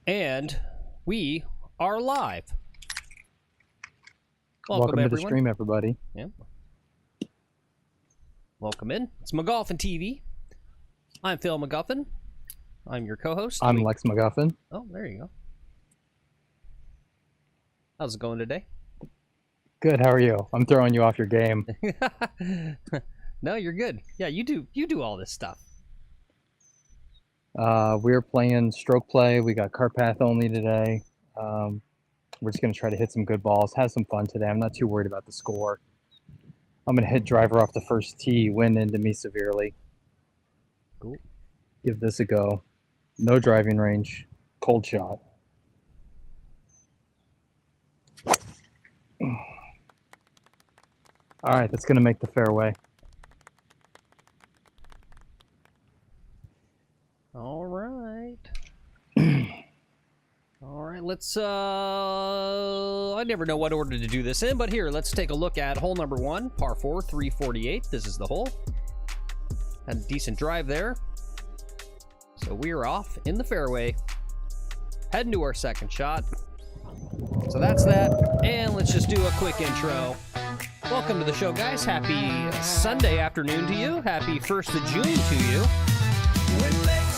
And we are live. Welcome to the everyone. stream, everybody. Yeah. Welcome in. It's McGoffin TV. I'm Phil McGuffin. I'm your co-host. I'm Lex McGuffin. Oh, there you go. How's it going today? Good. How are you? I'm throwing you off your game. No, you're good. Yeah, you do all this stuff. We're playing stroke play. We got cart path only today. We're just going to try to hit some good balls, have some fun today. I'm not too worried about the score. I'm going to hit driver off the first tee, wind into me severely. Cool. Give this a go. No driving range. Cold shot. All right, that's going to make the fairway. All right. All right, let's, I never know what order to do this in, but here, let's take a look at hole number 1, par 4, 348. This is the hole. Had a decent drive there. So we are off in the fairway. Heading to our second shot. So that's that. And let's just do a quick intro. Welcome to the show, guys. Happy Sunday afternoon to you. Happy 1st of June to you.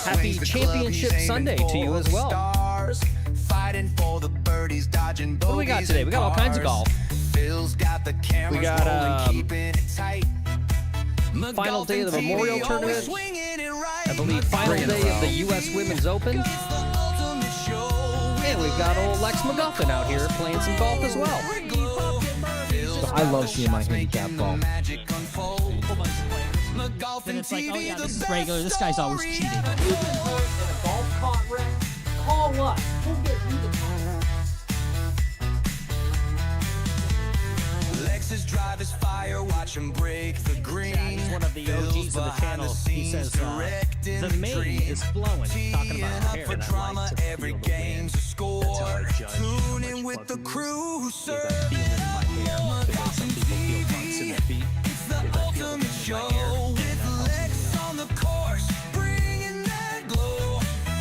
Happy Championship Sunday to you as well. What do we got today? We got all kinds of golf. We got final day of the Memorial Tournament. I believe final day of the U.S. Women's Open. And we've got old Lex McGuffin out here playing some golf as well. So I love seeing my handicap golf. Then it's like, oh yeah, this is regular. This guy's always cheating. You've been hurt in a golf cart wreck. Call us. We'll get you the Lex's drive is fire, watch him break the green. He's one of the OGs of the channel. He says, the main is flowing. Talking about her hair. And I like to every feel the game's a score. That's how I judge Tune how in much with fun the it crew, is. sir. Is I feel it in my hair. The way some people feel bumps in their feet. It's the Is I feel ultimate it in show my hair. with Lex on the course, bringing that glow.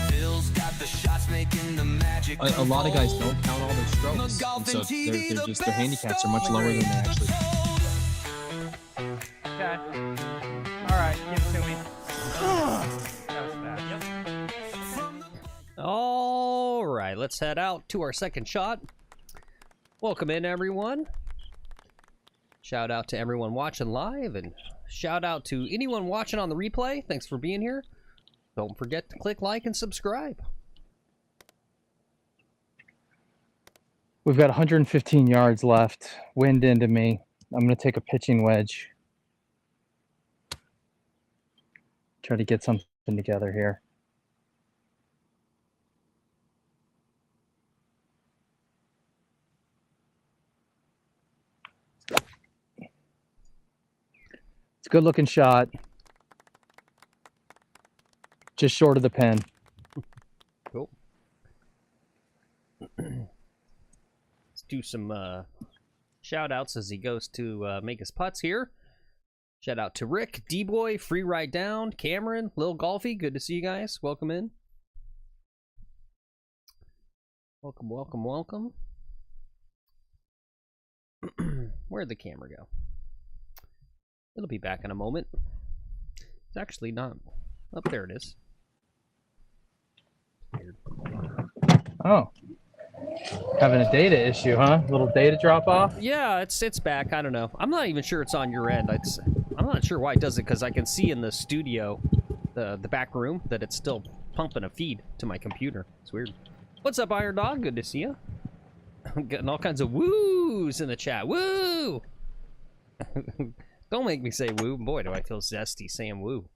Phil's got the shots making the magic. A lot of guys don't count all their strokes, and so they're just their handicaps are much lower than they actually. Okay. Alright, give it to me. That was bad. Yep. All right, let's head out to our second shot. Welcome in, everyone. Shout out to everyone watching live, and shout out to anyone watching on the replay. Thanks for being here. Don't forget to click like and subscribe. We've got 115 yards left. Wind into me. I'm going to take a pitching wedge. Try to get something together here. It's a good looking shot. Just short of the pin. Cool. Let's do some shout outs as he goes to make his putts here. Shout out to Rick, D-Boy, Free Ride Down, Cameron, Lil Golfy. Good to see you guys. Welcome in. Welcome, welcome, welcome. Where'd the camera go? It'll be back in a moment. It's actually not. Up there it is. Weird. Oh. Having a data issue, huh? A little data drop off? Yeah, it's back. I don't know. I'm not even sure it's on your end. I'm not sure why it does it, because I can see in the studio, the back room, that it's still pumping a feed to my computer. It's weird. What's up, Iron Dog? Good to see you. I'm getting all kinds of woos in the chat. Woo! Don't make me say woo. Boy, do I feel zesty saying woo.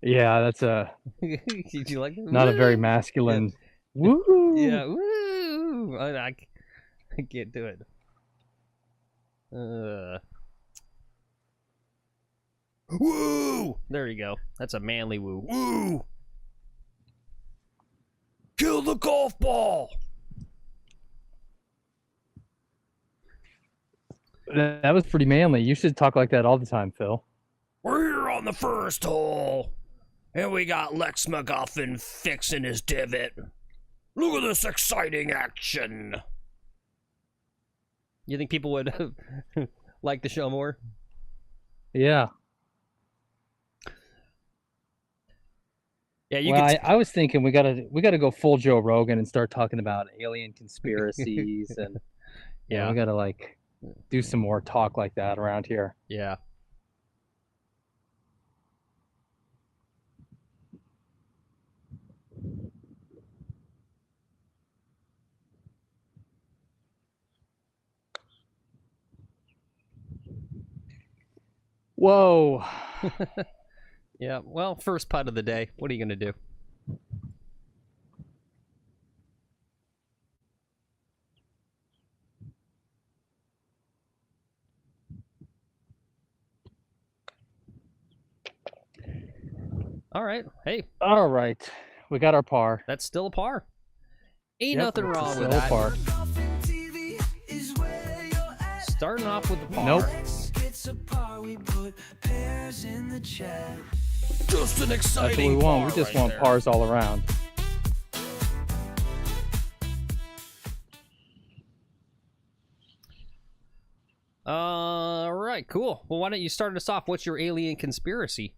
Yeah, that's a Did you like that? not Woo! a very masculine. Yeah. Woo! Yeah, woo! I can't do it. Woo! There you go. That's a manly woo. Woo! Kill the golf ball! That was pretty manly. You should talk like that all the time, Phil. We're here on the first hole. And we got Lex McGuffin fixing his divot. Look at this exciting action. You think people would like the show more? Yeah. Yeah, you well, could. I was thinking we gotta go full Joe Rogan and start talking about alien conspiracies and Yeah. we gotta like do some more talk like that around here. Yeah. Whoa. Yeah. Well, first putt of the day. What are you gonna do? All right. Hey, All right. We got our par. that's still a par. Ain't Yep, nothing it's wrong still with that. par. TV is where you're at. Starting off with the par. Nope. It's a par, we put pairs in the chat. Just an That's what exciting we want. We just want pars all around. All right, cool. Well, why don't you start us off? What's your alien conspiracy?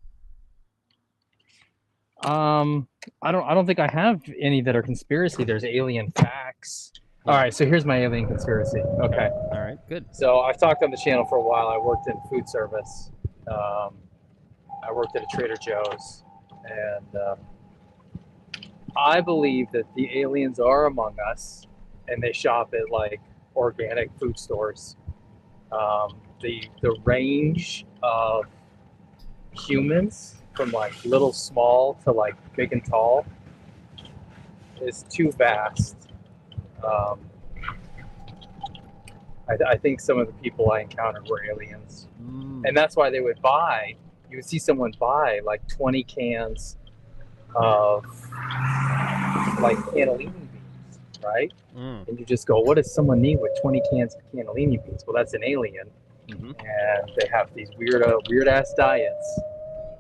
I don't think I have any that are conspiracy. There's alien facts. All right, so here's my alien conspiracy. Okay. All right, good. So I've talked on the channel for a while. I worked in food service. I worked at a Trader Joe's, and I believe that the aliens are among us, and they shop at like organic food stores. The range of humans from like little small to like big and tall is too vast. I think some of the people I encountered were aliens. And that's why they would buy, you would see someone buy like 20 cans of like cannellini beans, right? And you just go, what does someone need with 20 cans of cannellini beans? Well, that's an alien. And they have these weird ass diets,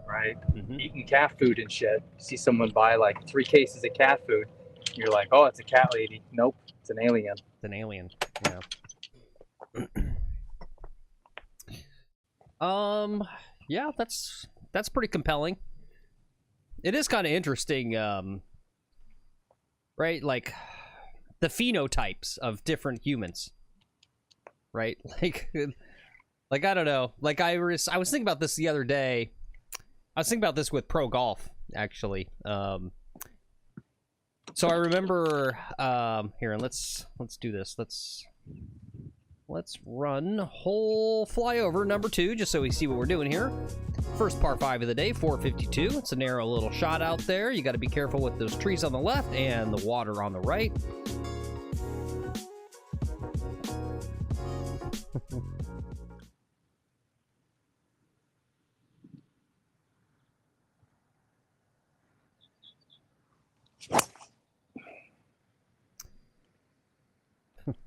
right? Eating cat food and shit. You see someone buy like 3 cases of cat food. You're like, oh, it's a cat lady. Nope, it's an alien. It's an alien. Yeah. Yeah, that's pretty compelling. It is kind of interesting, right? Like the phenotypes of different humans, right? Like I don't know. Like I was thinking about this the other day. I was thinking about this with pro golf, actually. So I remember here, and let's do this. Let's run hole flyover number 2, just so we see what we're doing here. First par 5 of the day, 452. It's a narrow little shot out there. You got to be careful with those trees on the left and the water on the right.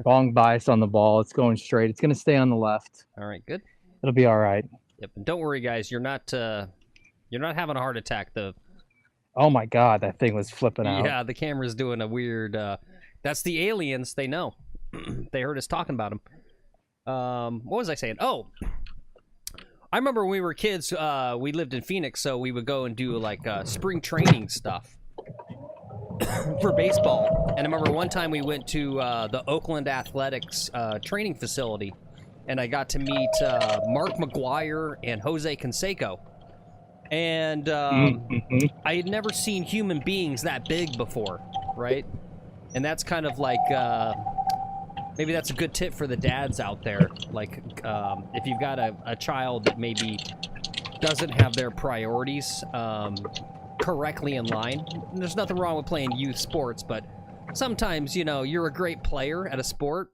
Wrong bias on the ball. It's going straight. It's going to stay on the left. All right, good. It'll be all right. Yep, and don't worry, guys. You're not having a heart attack. Oh my God, that thing was flipping out. Yeah, the camera's doing a weird. That's the aliens. They know. They heard us talking about them. What was I saying? Oh, I remember when we were kids. We lived in Phoenix, so we would go and do like spring training stuff for baseball. And I remember one time we went to the Oakland Athletics training facility, and I got to meet Mark McGuire and Jose Canseco. And I had never seen human beings that big before, right? And that's kind of like, maybe that's a good tip for the dads out there. Like, if you've got a child that maybe doesn't have their priorities correctly in line, there's nothing wrong with playing youth sports, but sometimes, you know, you're a great player at a sport,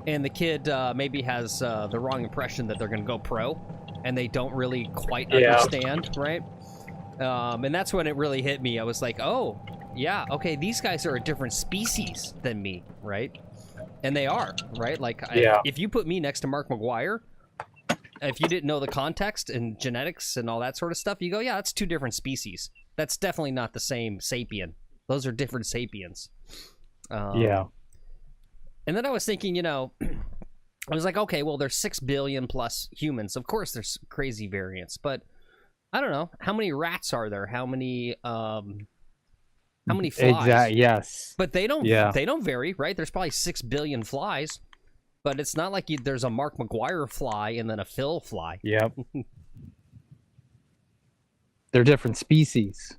and the kid maybe has the wrong impression that they're going to go pro, and they don't really quite understand, right? And that's when it really hit me. I was like, oh, yeah, okay, these guys are a different species than me, right? And they are, right? Like, if you put me next to Mark McGuire, if you didn't know the context and genetics and all that sort of stuff, you go, yeah, that's two different species. That's definitely not the same sapien. Those are different sapiens. Yeah. And then I was thinking, you know, I was like, okay, well, there's 6 billion plus humans. Of course, there's crazy variants, but I don't know. How many rats are there? How many flies? Exactly. Yes. But they don't. Yeah. They don't vary, right? There's probably 6 billion flies, but it's not like there's a Mark McGuire fly and then a Phil fly. Yep. They're different species.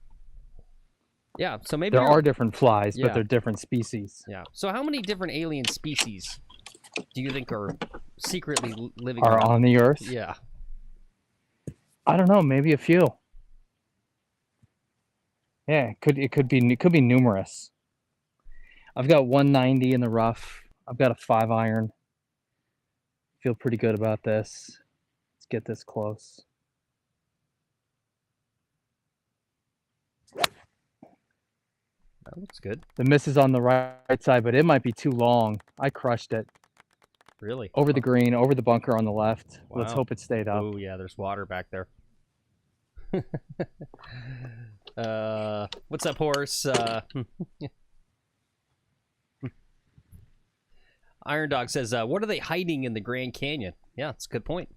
Yeah. So maybe There are different flies, Yeah. but they're different species. Yeah. So how many different alien species do you think are secretly living Are on the Earth? Yeah. I don't know. Maybe a few. Yeah, it could be numerous. I've got 190 in the rough. I've got a 5-iron. Feel pretty good about this. Let's get this close. That looks good. The miss is on the right side, but it might be too long. I crushed it. Really? Over the green, over the bunker on the left. Let's Wow. hope it stayed up. Oh yeah, there's water back there. What's up, horse? Iron Dog says, what are they hiding in the Grand Canyon? Yeah, that's a good point.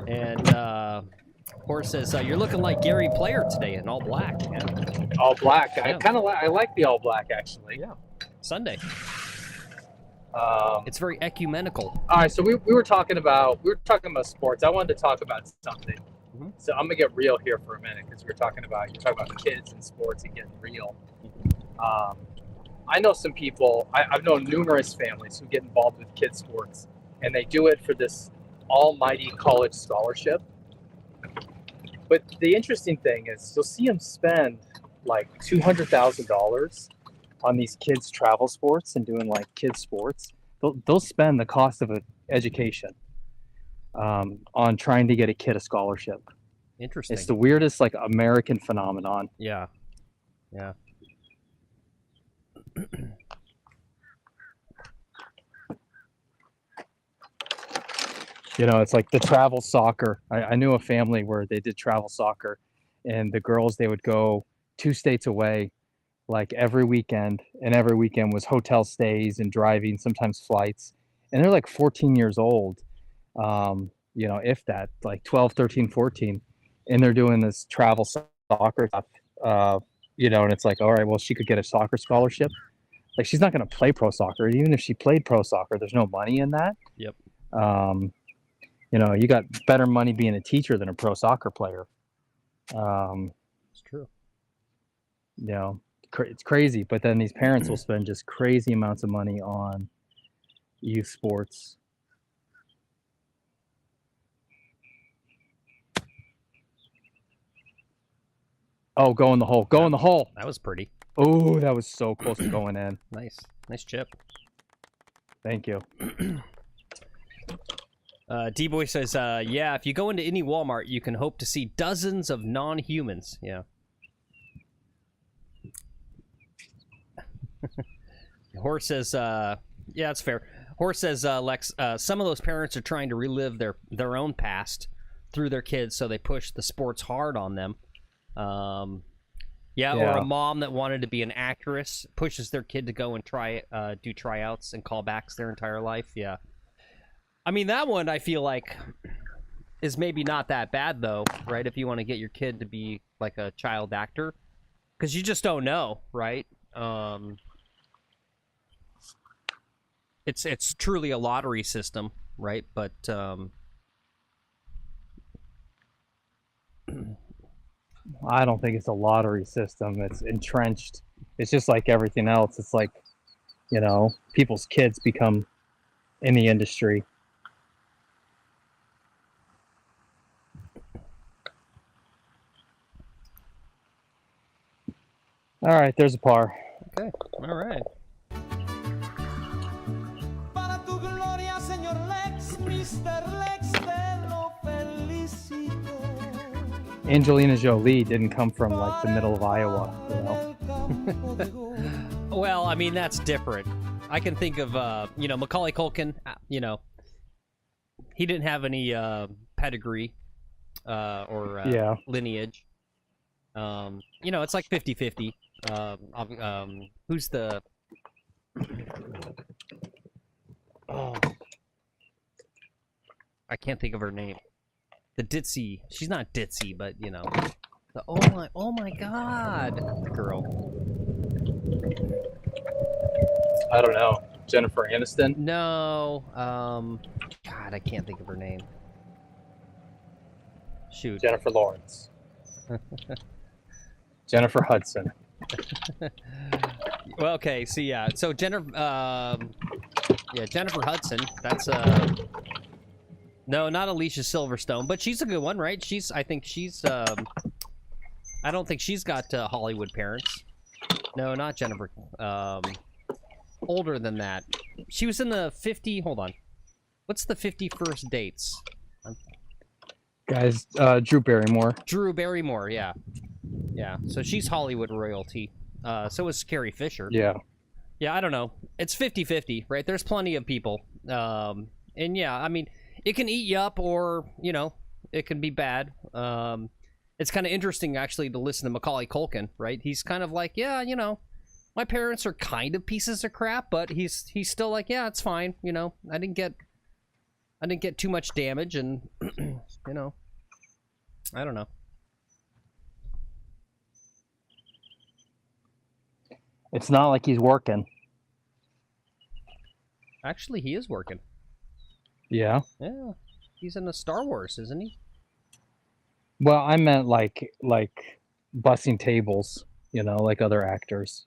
And horse says, you're looking like Gary Player today in all black. Yeah. All black. Yeah. I like the all black actually. Yeah. Sunday. Um, It's very ecumenical. all right, so we were talking about sports. I wanted to talk about something. Mhm. So I'm gonna get real here for a minute because you're talking about kids and sports and getting real. I know some people. I've known numerous families who get involved with kids sports, and they do it for this almighty college scholarship. But the interesting thing is, you'll see them spend like $200,000 on these kids travel sports and doing like kids sports. They'll spend the cost of an education on trying to get a kid a scholarship. Interesting. It's the weirdest like American phenomenon. Yeah. Yeah. You know, it's like the travel soccer. I knew a family where they did travel soccer, and the girls, they would go 2 states away like every weekend, and every weekend was hotel stays and driving, sometimes flights. And they're like 14 years old, you know, if that, like 12, 13, 14. And they're doing this travel soccer stuff, you know, and it's like, all right, well, she could get a soccer scholarship. Like, she's not going to play pro soccer. Even if she played pro soccer, there's no money in that. Yep. You know, you got better money being a teacher than a pro soccer player. It's true. You know, it's crazy. But then these parents will spend just crazy amounts of money on youth sports. Oh, go in the hole. Go in the hole. That was pretty. Oh, that was so close to going in. Nice. Nice chip. Thank you. D-Boy says, yeah, if you go into any Walmart, you can hope to see dozens of non-humans. Yeah. Horse says, yeah, that's fair. Horse says, Lex, some of those parents are trying to relive their own past through their kids, so they push the sports hard on them. Yeah, or a mom that wanted to be an actress pushes their kid to go and do tryouts and callbacks their entire life. Yeah. I mean, that one I feel like is maybe not that bad, though, right? If you want to get your kid to be like a child actor, because you just don't know, right? It's truly a lottery system, right? But I don't think it's a lottery system. It's entrenched. It's just like everything else. It's like, you know, people's kids become in the industry. All right, there's a par. okay, all right. Para tu gloria, señor Lex, Mr. Lex, te lo felicito. Angelina Jolie didn't come from like the middle of Iowa, you know. Well, I mean, that's different. I can think of, you know, Macaulay Culkin, you know, he didn't have any pedigree or Yeah. lineage. You know, it's like 50-50. Who's the... Oh, I can't think of her name. The ditzy. She's not ditzy, but you know. The oh my god, the girl. I don't know. Jennifer Aniston? No, God, I can't think of her name. Shoot. Jennifer Lawrence. Jennifer Hudson. Well, okay, so yeah, so Jennifer Hudson. That's no, not Alicia Silverstone, but she's a good one, right? I think she's I don't think she's got Hollywood parents. No, not Jennifer. Older than that. She was in the 50. Hold on. What's the 51st dates? Guys, Drew Barrymore. Drew Barrymore, yeah. Yeah, so she's Hollywood royalty. So is Carrie Fisher. Yeah. Yeah, I don't know. It's 50-50, right? There's plenty of people. And yeah, I mean, it can eat you up or, you know, it can be bad. It's kind of interesting, actually, to listen to Macaulay Culkin, right? He's kind of like, yeah, you know, my parents are kind of pieces of crap, but he's still like, yeah, it's fine, you know. I didn't get too much damage, and you know, I don't know. It's not like he's working. Actually, he is working. Yeah. Yeah, he's in a Star Wars, isn't he? Well, I meant like bussing tables, you know, like other actors.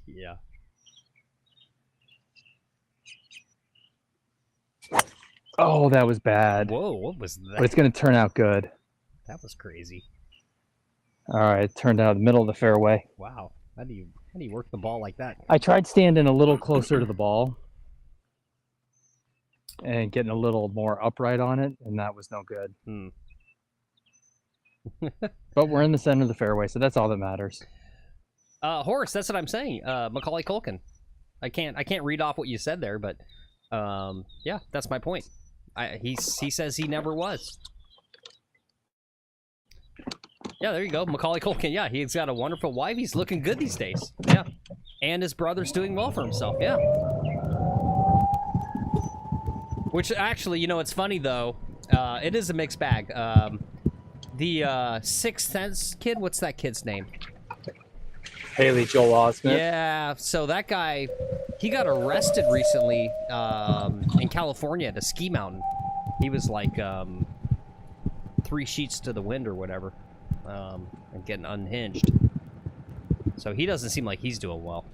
Yeah. Oh, that was bad. Whoa, what was that? But it's going to turn out good. That was crazy. All right, it turned out the middle of the fairway. Wow. How do you work the ball like that? I tried standing a little closer to the ball and getting a little more upright on it, and that was no good. But we're in the center of the fairway, so that's all that matters. Horace, that's what I'm saying. Macaulay Culkin. I can't read off what you said there, but yeah, that's my point. He says he never was. Yeah, there you go. Macaulay Culkin. Yeah, he's got a wonderful wife. He's looking good these days. Yeah. And his brother's doing well for himself. Yeah. Which actually, you know, it's funny though. It is a mixed bag. The Sixth Sense kid, what's that kid's name? Haley Joel Osment. Yeah, so that guy, he got arrested recently in California at a ski mountain. He was like 3 sheets to the wind or whatever, and getting unhinged. So he doesn't seem like he's doing well.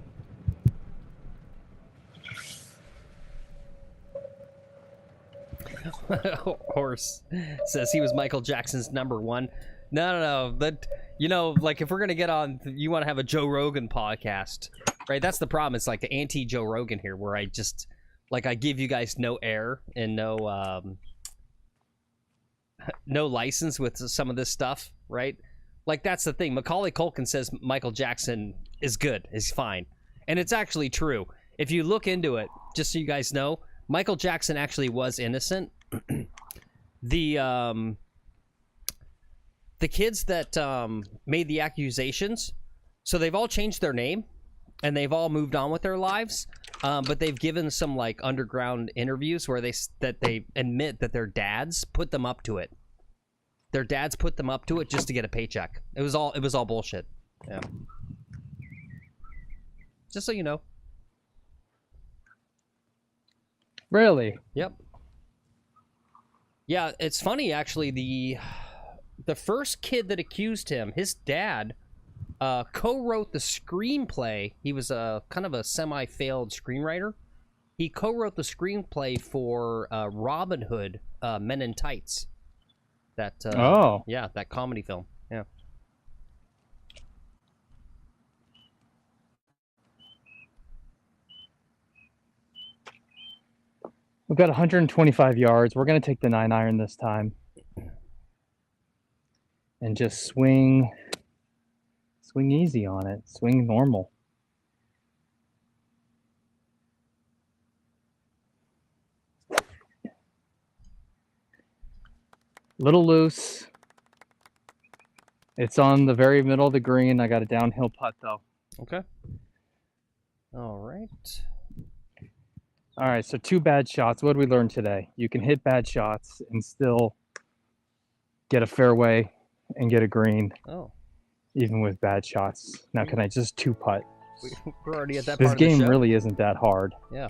Horse says he was Michael Jackson's #1. No. But, you know, like, if we're going to get on, you want to have a Joe Rogan podcast, right? That's the problem. It's like the anti-Joe Rogan here, where I just, like, I give you guys no air and no license with some of this stuff, right? Like, that's the thing. Macaulay Culkin says Michael Jackson is good, is fine. And it's actually true. If you look into it, just so you guys know, Michael Jackson actually was innocent. The kids that made the accusations, so they've all changed their name and they've all moved on with their lives, but they've given some like underground interviews where they admit that their dads put them up to it. Their dads put them up to it just to get a paycheck. It was all bullshit. Yeah. Just so you know. Really? Yep. Yeah, it's funny actually. The first kid that accused him, his dad, co-wrote the screenplay. He was a kind of a semi-failed screenwriter. He co-wrote the screenplay for Robin Hood, Men in Tights. That yeah, that comedy film. Yeah. We've got 125 yards. We're going to take the 9-iron this time. And just swing easy on it. Swing normal. Little loose. It's on the very middle of the green. I got a downhill putt though. Okay. All right. All right, so 2 bad shots. What did we learn today? You can hit bad shots and still get a fairway and get a green, Oh, even with bad shots. Now, can I just 2-putt? we're already at that This part of the game show. really isn't that hard. Yeah.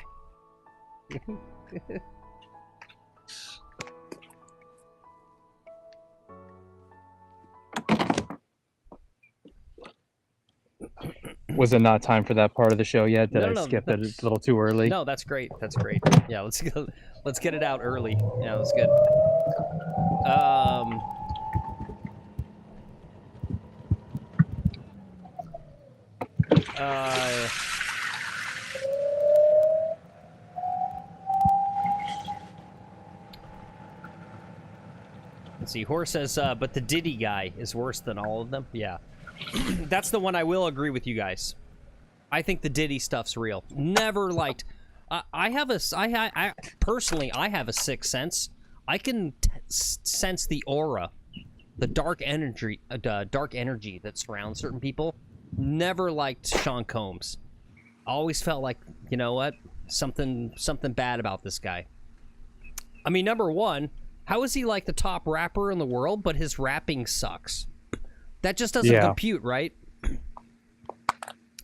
Was it not time for that part of the show yet? Did No, I no, skip it a little too early? No, that's great. That's great. Yeah, let's get it out early. Yeah, that's good. Let's see. Horse says, but the Diddy guy is worse than all of them. Yeah, that's the one I will agree with you guys. I think the Diddy stuff's real. Never liked. I personally, I have a sixth sense. I can sense the aura, the dark energy that surrounds certain people. Never liked Sean Combs. Always felt like, you know what, something bad about this guy. I mean, number one, how is he like the top rapper in the world, but his rapping sucks? That just doesn't compute, right?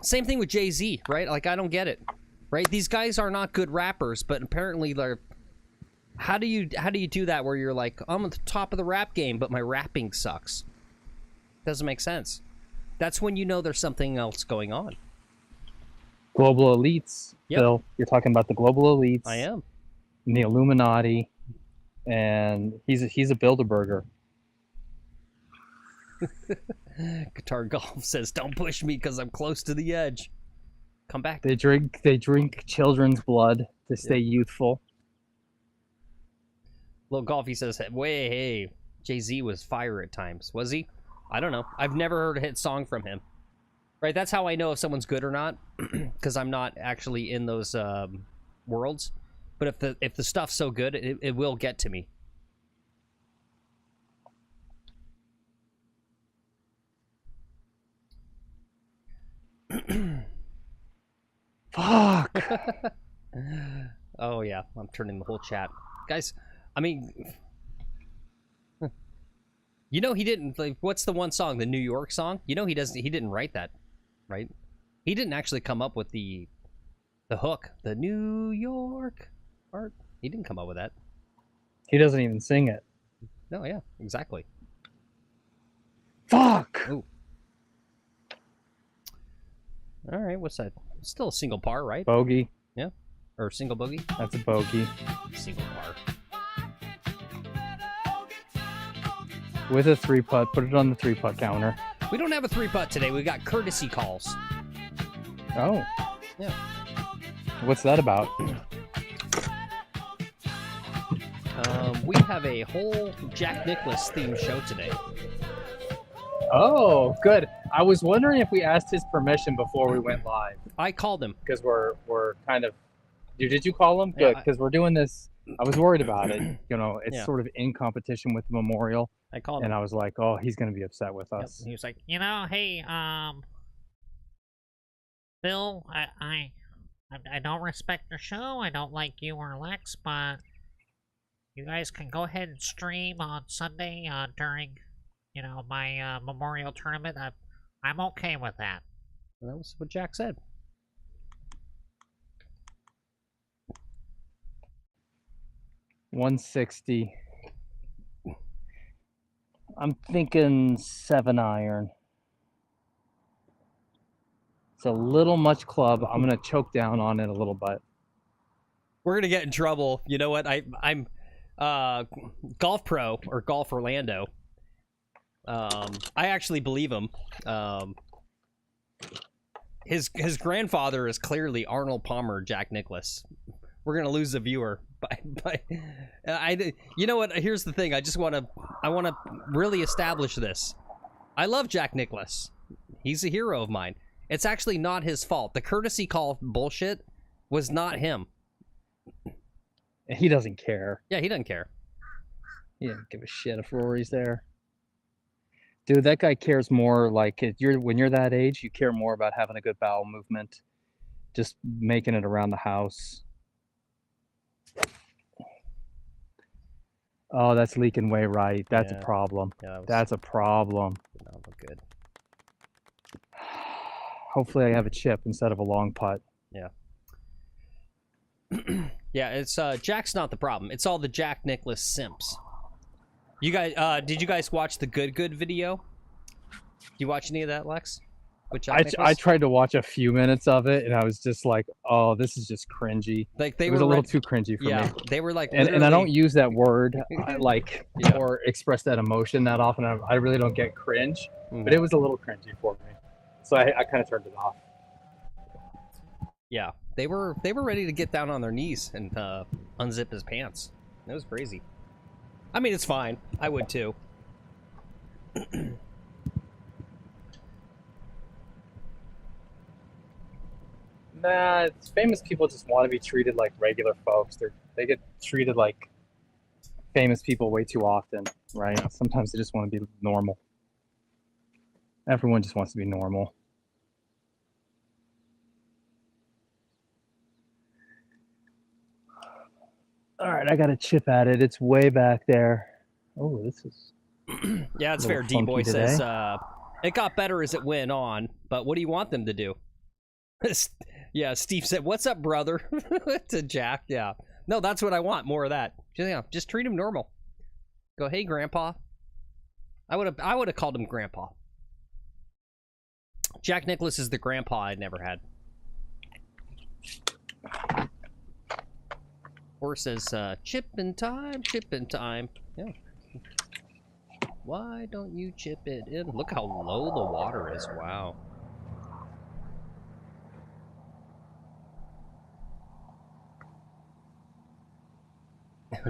Same thing with Jay-Z, right? Like, I don't get it, right? These guys are not good rappers, but apparently they're... How do you do that where you're like, I'm at the top of the rap game, but my rapping sucks? Doesn't make sense. That's when you know there's something else going on. Global elites, Yep. Phil. You're talking about the global elites. I am. And the Illuminati, and he's a Bilderberger. Guitar Golf says, don't push me because I'm close to the edge. Come back. They drink children's blood to stay youthful. Little Golfy says, hey, Jay-Z was fire at times. Was he? I don't know. I've never heard a hit song from him. Right, that's how I know if someone's good or not, because I'm not actually in those worlds. But if the stuff's so good, it will get to me. Fuck. Oh yeah, I'm turning the whole chat, guys. I mean, you know, he didn't. Like, what's the one song, the New York song? You know, he didn't write that, right? He didn't actually come up with the hook, the New York part. He didn't come up with that. He doesn't even sing it. No, yeah, exactly. Fuck. Ooh. All right, what's that? Still a single par, right? Bogey. Yeah, or single bogey. That's a bogey. Single par. With a 3-putt. Put it on the 3-putt counter. We don't have a 3-putt today. We got courtesy calls. Oh. Yeah. What's that about? We have a whole Jack Nicklaus themed show today. Oh, good. I was wondering if we asked his permission before we went live. I called him. Because we're kind of... Did you call him? Yeah, Good, because we're doing this... I was worried about it. You know, it's Yeah. sort of in competition with the Memorial. I called And him. I was like, oh, he's going to be upset with Yep. us. He was like, you know, hey, Bill, I don't respect the show. I don't like you or Lex, but you guys can go ahead and stream on Sunday during, you know, my Memorial tournament. I'm okay with that. And that was what Jack said. $160. I'm thinking 7-iron. It's a little much club. I'm gonna choke down on it a little bit. We're gonna get in trouble. You know what? I'm Golf Pro or Golf Orlando. I actually believe him. His grandfather is clearly Arnold Palmer, Jack Nicklaus. We're gonna lose a viewer. You know what? Here's the thing. I want to really establish this. I love Jack Nicklaus. He's a hero of mine. It's actually not his fault. The courtesy call bullshit was not him. He doesn't care. Yeah, he doesn't care. He didn't give a shit if Rory's there. Dude, that guy cares more. Like when you're that age, you care more about having a good bowel movement, just making it around the house. Oh, that's leaking way right. That's Yeah. a problem. Yeah, that was, That's a problem. did not look good. Hopefully, I have a chip instead of a long putt. Yeah. Yeah, it's Jack's not the problem. It's all the Jack Nicklaus simps. You guys, did you guys watch the Good video? Did you watch any of that, Lex? With Jack I Nicklaus? tried to watch a few minutes of it, and I was just like, "Oh, this is just cringy." Like they It was were a little too cringy for yeah, me. they were like, And I don't literally- use that word like Yeah. or express that emotion that often. I really don't get cringe, Mhm. but it was a little cringy for me, so I kind of turned it off. Yeah, they were ready to get down on their knees and unzip his pants. That was crazy. I mean, it's fine. I would too. Nah, famous people just want to be treated like regular folks. They get treated like famous people way too often, right? Sometimes they just want to be normal. Everyone just wants to be normal. All right, I got a chip at it. It's way back there. Oh, this is Yeah, it's a fair. little D-Boy funky says, today. it got better as it went on, but what do you want them to do? Yeah, Steve said, "What's up, brother?" to Jack. Yeah. No, that's what I want. More of that. Yeah, just treat him normal. Go, "Hey, Grandpa." I would have called him Grandpa. Jack Nicklaus is the grandpa I'd never had. Or says, chippin' time, chippin' time. Yeah. Why don't you chip it in? Look how low the water is. Wow.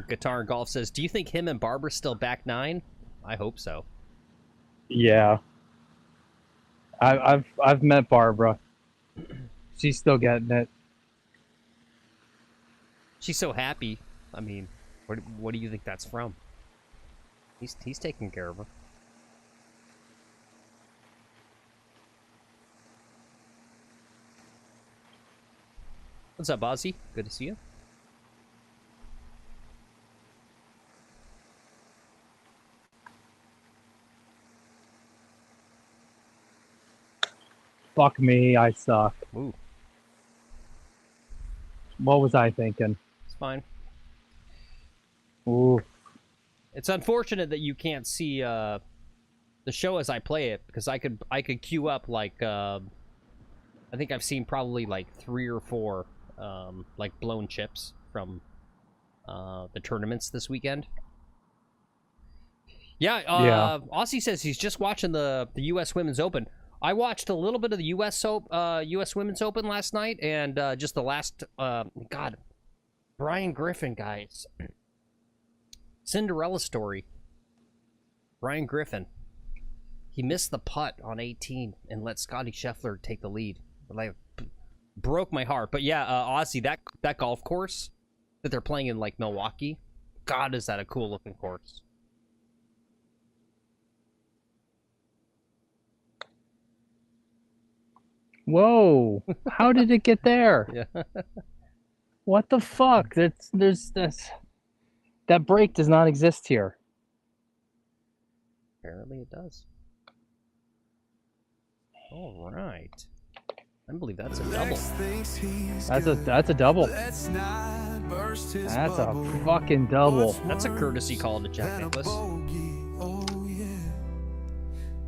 Guitar Golf says, "Do you think him and Barbara still back nine?" I hope so. Yeah. I've met Barbara. She's still getting it. She's so happy. I mean, what do you think that's from? He's taking care of her. What's up, Ozzy? Good to see you. Fuck me, I suck. Ooh, What was I thinking? it's fine. Ooh. It's unfortunate that you can't see the show as I play it, because I could queue up like I think I've seen probably like 3 or 4 like blown chips from the tournaments this weekend. Yeah, Yeah. Aussie says he's just watching the U.S. Women's Open. I watched a little bit of the U.S. Women's Open last night, and just the last God, Brian Griffin, guys. Cinderella story. Brian Griffin. He missed the putt on 18 and let Scotty Scheffler take the lead. Like, broke my heart. But yeah, Aussie, that golf course that they're playing in like Milwaukee, God, is that a cool looking course. Whoa. How did it get there? Yeah. What the fuck? That break does not exist here. Apparently it does. All right. I believe that's a double. That's a double. Let's not burst his That's a bubble. fucking double. That's a courtesy call to Jack When a Nicklaus. bogey, oh yeah.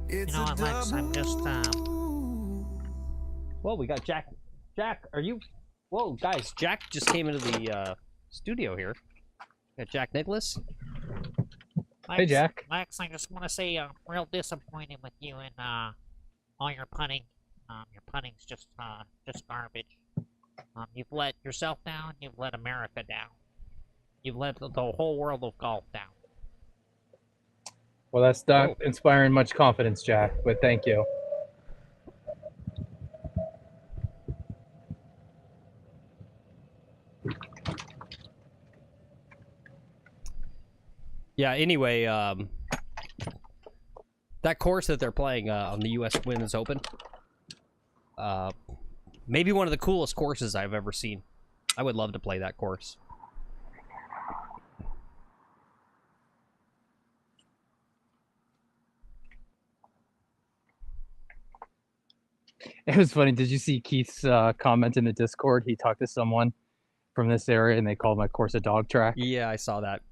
It's You know a what, Lex? I'm just double. Whoa, we got Jack. Jack, are you? Whoa, guys, Jack just came into the studio here. Got Jack Nicklaus. Hey, Jack. Lex, I just want to say I'm real disappointed with you and all your putting. Your putting's just garbage. You've let yourself down. You've let America down. You've let the whole world of golf down. Well, that's not inspiring much confidence, Jack, but thank you. Yeah, anyway, that course that they're playing on the U.S. Women's Open, maybe one of the coolest courses I've ever seen. I would love to play that course. It was funny. Did you see Keith's comment in the Discord? He talked to someone from this area, and they called my course a dog track. Yeah, I saw that.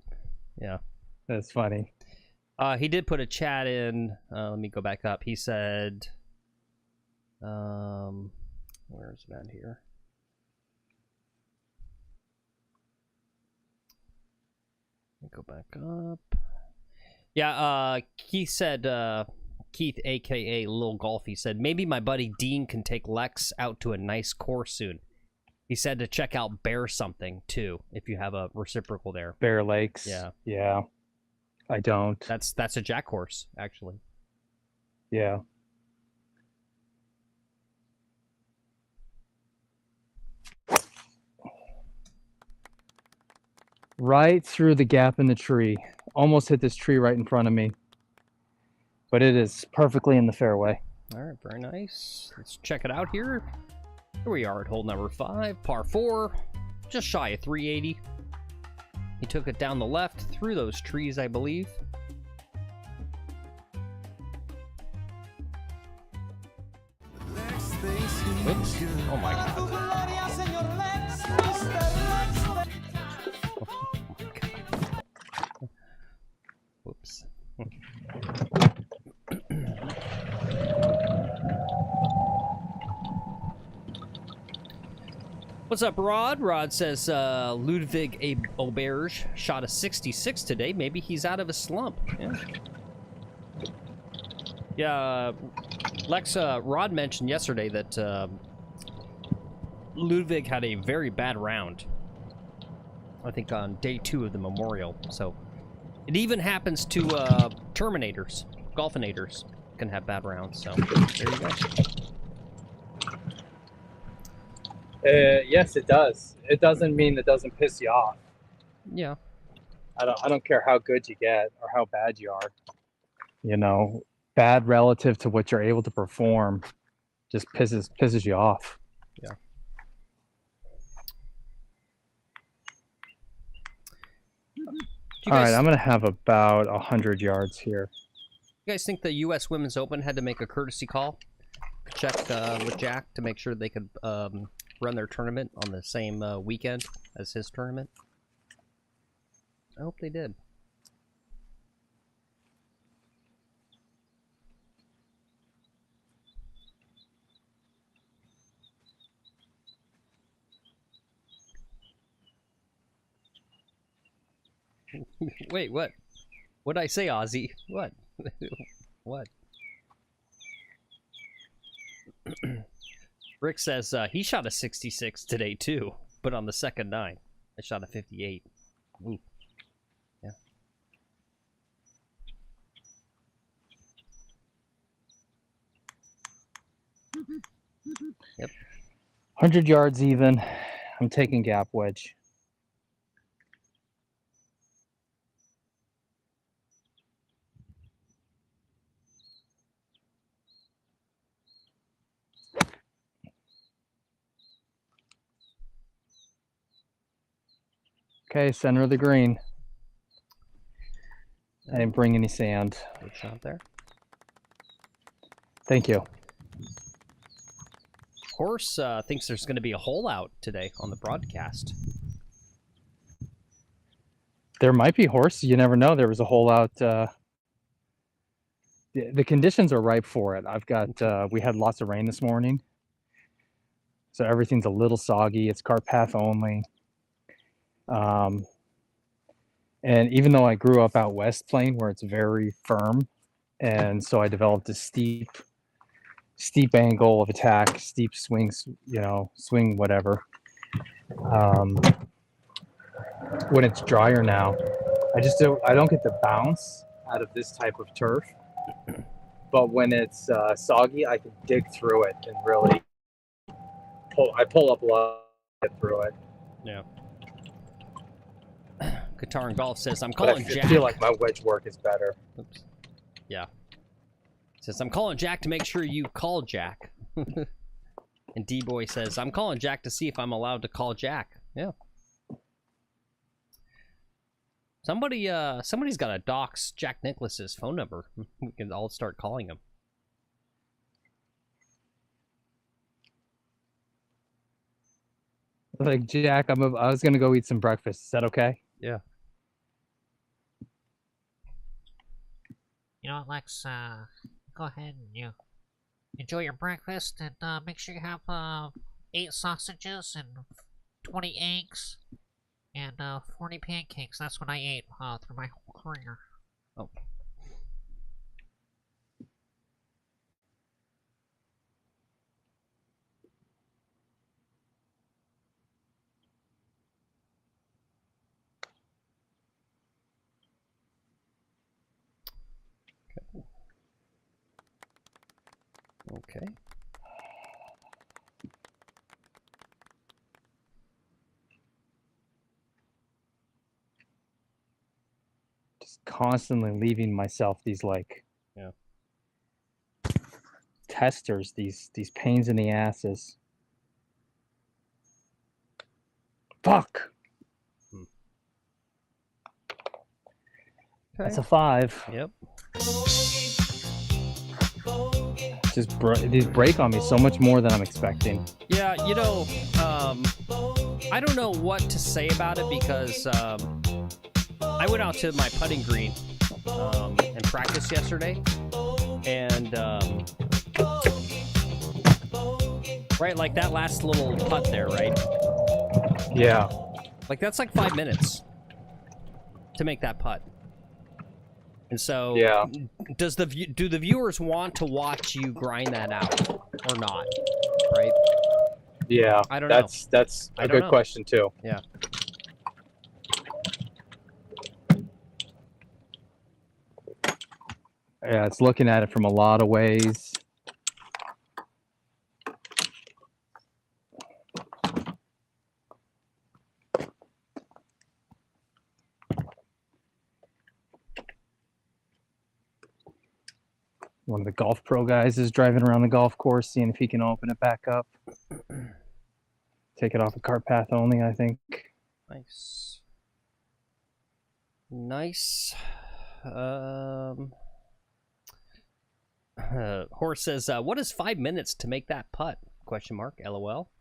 Yeah. That's funny. He did put a chat in. Let me go back up. He said, where's that here? Let me go back up. Yeah, Keith said, Keith, aka Lil Golf, he said, maybe my buddy Dean can take Lex out to a nice course soon. He said to check out Bear something too, if you have a reciprocal there. Bear Lakes. Yeah. Yeah. I don't. That's a jack horse, actually. Yeah. Right through the gap in the tree. Almost hit this tree right in front of me. But it is perfectly in the fairway. All right, very nice. Let's check it out here. Here we are at hole number 5, par 4, just shy of 380. He took it down the left through those trees, I believe. Oops. Oh my god. Oh my god. Whoops. What's up, Rod? Rod says Ludwig Auberge shot a 66 today. Maybe he's out of a slump. Yeah. Yeah, Lex, Rod mentioned yesterday that Ludwig had a very bad round. I think on day 2 of the Memorial. So it even happens to Terminators, Golfinators can have bad rounds. So there you go. Yes, it does. It doesn't mean it doesn't piss you off. Yeah. I don't care how good you get or how bad you are. You know, bad relative to what you're able to perform just pisses you off. Yeah. All right, I'm gonna have about 100 yards here. You guys think the U.S. Women's Open had to make a courtesy call? Check with Jack to make sure they could run their tournament on the same weekend as his tournament? I hope they did. Wait, what? What'd I say, Ozzy? What? What? Rick says he shot a 66 today too, but on the second 9. I shot a 58. Ooh. Yeah. Yep. 100 yards even. I'm taking gap wedge. Okay, center of the green. I didn't bring any sand. Good shot there. Thank you. Horse thinks there's going to be a hole out today on the broadcast. There might be horse. You never know. There was a hole out. The conditions are ripe for it. I've got. We had lots of rain this morning, so everything's a little soggy. It's cart path only. And even though I grew up out west playing where it's very firm, and so I developed a steep angle of attack, steep swings, swing whatever. When it's drier now, I don't get the bounce out of this type of turf, but when it's soggy, I can dig through it and really pull up a lot through it. Yeah. Guitar and Golf says, I'm But I calling Jack. feel like my wedge work is better. Oops. Yeah. Says, I'm calling Jack to make sure you call Jack. And D-Boy says, I'm calling Jack to see if I'm allowed to call Jack. Yeah. Somebody's got to dox Jack Nicklaus's phone number. We can all start calling him. Like, Jack, I was gonna go eat some breakfast. Is that okay? Yeah. You know what, Lex? Go ahead and you enjoy your breakfast, and make sure you have 8 sausages and 20 eggs and 40 pancakes. That's what I ate through my whole career. Oh. Okay. Just constantly leaving myself these like Yeah. testers, these pains in the asses. Fuck. That's a 5. Yep. Just these break on me so much more than I'm expecting. Yeah, you know, I don't know what to say about it because I went out to my putting green and practiced yesterday, and right, like that last little putt there, right? Yeah. Like that's like 5 minutes to make that putt. And so, Yeah. do the viewers want to watch you grind that out or not? Right? Yeah. I don't know. That's a good question too. Yeah. Yeah, it's looking at it from a lot of ways. One of the golf pro guys is driving around the golf course, seeing if he can open it back up. Take it off a cart path only, I think. Nice. Nice. Horse says, what is 5 minutes to make that putt? Question mark. LOL.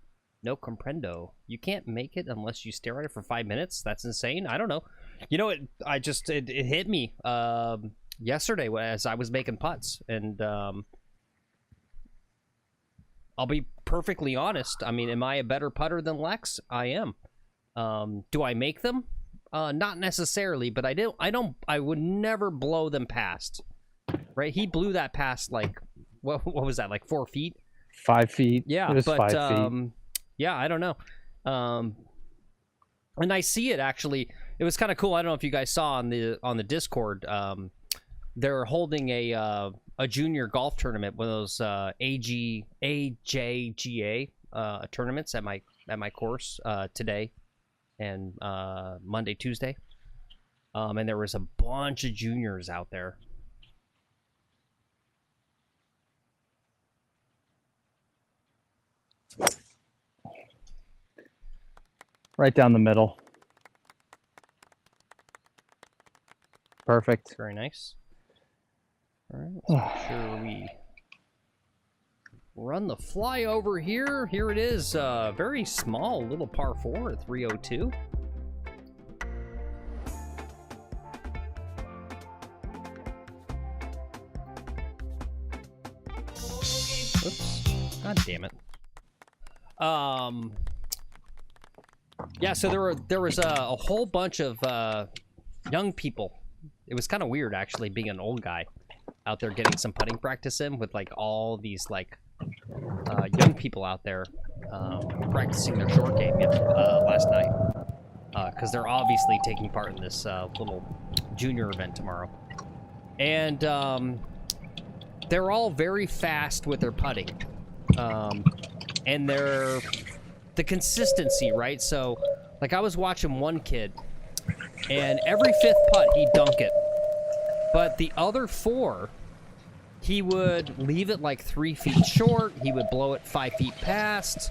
No comprendo. You can't make it unless you stare at it for 5 minutes? That's insane. I don't know. You know, it hit me yesterday as I was making putts, and I'll be perfectly honest. I mean, am I a better putter than Lex? I am. Do I make them? Not necessarily, but I would never blow them past. Right? He blew that past like what was that, like 4 feet? 5 feet. Yeah, it was but 5 feet. yeah, I don't know. And I see it actually. It was kind of cool. I don't know if you guys saw on the Discord. They're holding a junior golf tournament, one of those AJGA tournaments at my course today and Monday, Tuesday. And there was a bunch of juniors out there. Right down the middle. Perfect. Very nice. All right, let's make sure we run the flyover here. Here it is. Very small little par 4 at 302. Oops. God damn it. Yeah, so there was a whole bunch of young people. It was kind of weird actually being an old guy out there getting some putting practice in with like all these like young people out there practicing their short game last night because they're obviously taking part in this little junior event tomorrow, and they're all very fast with their putting, and the consistency, right? So like I was watching one kid And every 5th putt, he'd dunk it. But the other 4, he would leave it like 3 feet short. He would blow it 5 feet past.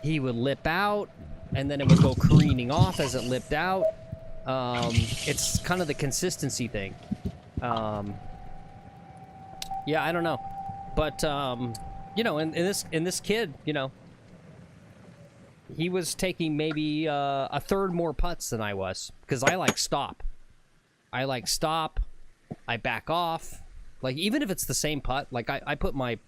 He would lip out, and then it would go careening off as it lipped out. It's kind of the consistency thing. Yeah, I don't know. But, you know, in this kid, you know, he was taking maybe a third more putts than I was, because I like stop. I back off. Like, even if it's the same putt, like I put my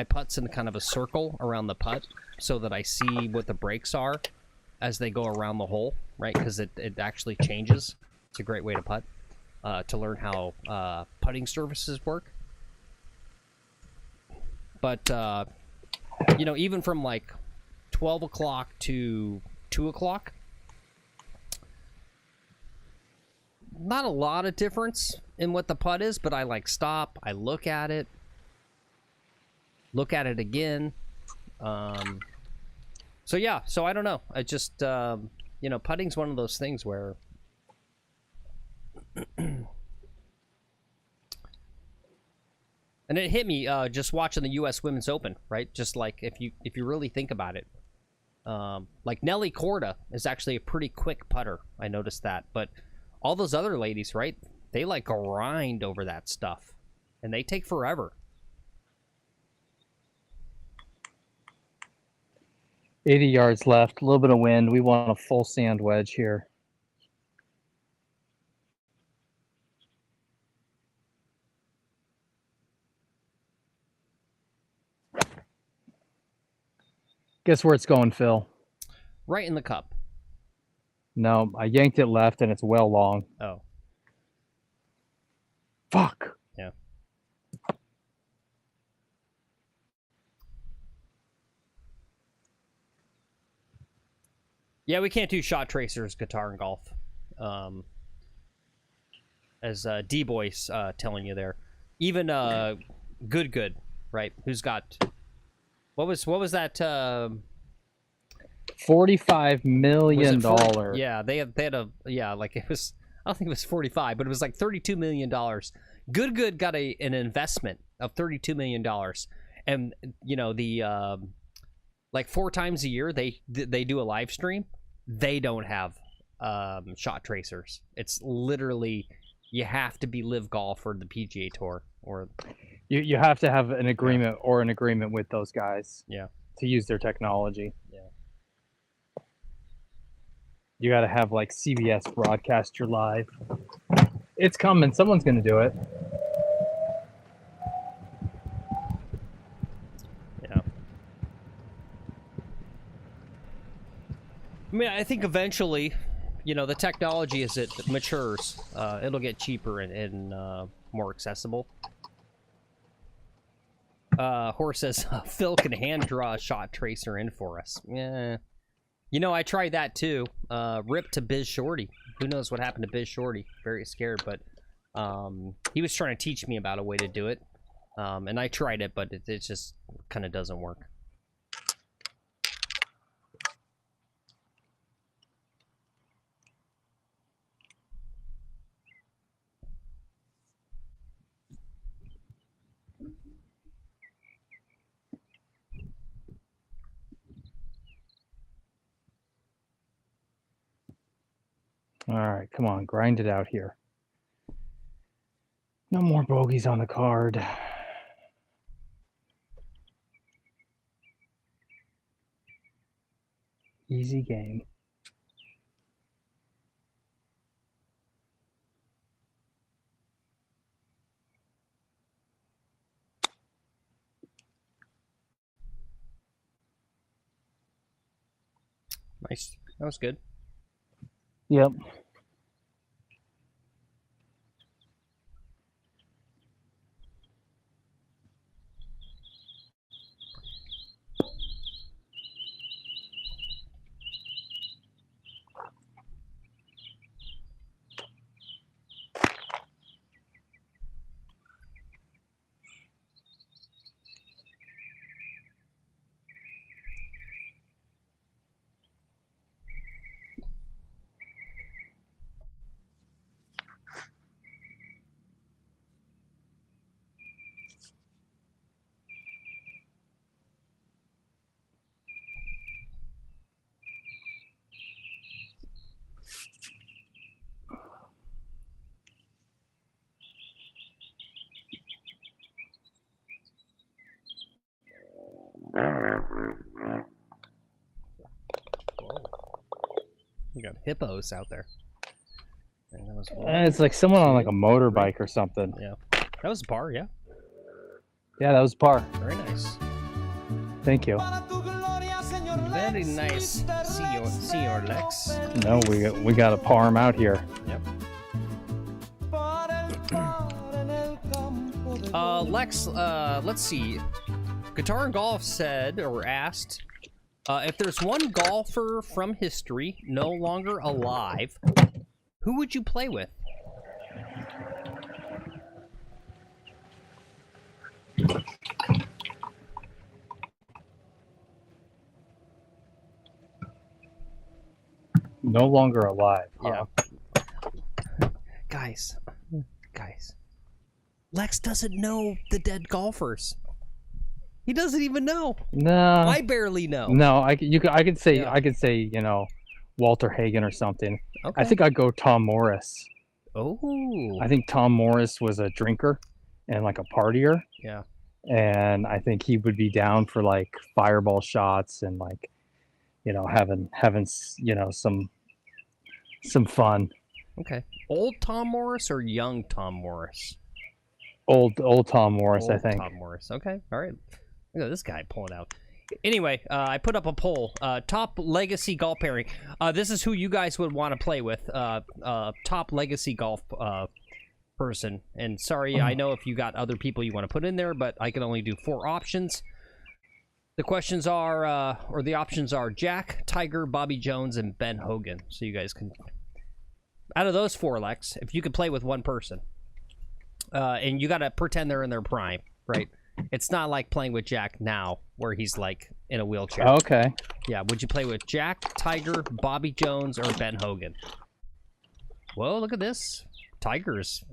putts in kind of a circle around the putt so that I see what the breaks are as they go around the hole, right? Because it actually changes. It's a great way to putt, to learn how putting surfaces work. But, you know, even from like 12 o'clock to 2 o'clock, not a lot of difference in what the putt is, but I like stop, I look at it again. So yeah, so I don't know. I just, you know, putting's one of those things where and it hit me just watching the U.S. Women's Open, right? Just like if you really think about it, like Nelly Korda is actually a pretty quick putter. I noticed that, but all those other ladies, right? They like grind over that stuff, and they take forever. 80 yards left, a little bit of wind. We want a full sand wedge here. Guess where it's going, Phil? Right in the cup. No, I yanked it left, and it's well long. Oh. Fuck. Yeah. Yeah, we can't do shot tracers, guitar, and golf. As D-Boy's telling you there. Even Good, right? Who's got... What was that... $45 million. Yeah, they had a... Yeah, like it was... I don't think it was 45, but it was like $32 million. Good got an investment of $32 million. And, you know, the... like 4 times a year, they do a live stream. They don't have shot tracers. It's literally... You have to be Live Golf or the PGA Tour, or You have to have an agreement or an agreement with those guys. Yeah. To use their technology. Yeah. You got to have like CBS broadcast your live. It's coming. Someone's going to do it. Yeah. I mean, I think eventually, you know, the technology as it matures, it'll get cheaper and more accessible. Horse says, Phil can hand draw a shot tracer in for us. Yeah. You know, I tried that too. Rip to Biz Shorty. Who knows what happened to Biz Shorty? Very scared, but he was trying to teach me about a way to do it. And I tried it, but it just kind of doesn't work. All right, come on, grind it out here. No more bogeys on the card. Easy game. Nice. That was good. Yep. You got hippos out there. And that was It's like someone on like a motorbike or something. Yeah, that was a par. Yeah, Yeah, that was par. very nice. Thank you. Very nice. See your Lex. No, we got to par him out here. Yep. Lex, let's see. Guitar and Golf said or asked if there's one golfer from history no longer alive, who would you play with? No longer alive. Yeah. Guys. Lex doesn't know the dead golfers. He doesn't even know. No. I barely know. No, I could say Yeah. I could say, you know, Walter Hagen or something. Okay. I think I'd go Tom Morris. Oh. I think Tom Morris was a drinker and like a partier, Yeah. and I think he would be down for like fireball shots and like, you know, having you know, some fun. Okay. Old Tom Morris or young Tom Morris? Old Tom Morris, I Old think. Tom Morris. Okay. All right. Look at this guy pulling out. Anyway, I put up a poll. Top legacy golf pairing. This is who you guys would want to play with. Top legacy golf person. And sorry, I know if you got other people you want to put in there, but I can only do 4 options. The questions are, or the options are Jack, Tiger, Bobby Jones, and Ben Hogan. So you guys can, out of those 4, Lex, if you could play with one person, and you got to pretend they're in their prime, right? It's not like playing with Jack now, where he's like in a wheelchair. Okay. Yeah, would you play with Jack, Tiger, Bobby Jones, or Ben Hogan? Whoa, look at this. Tiger's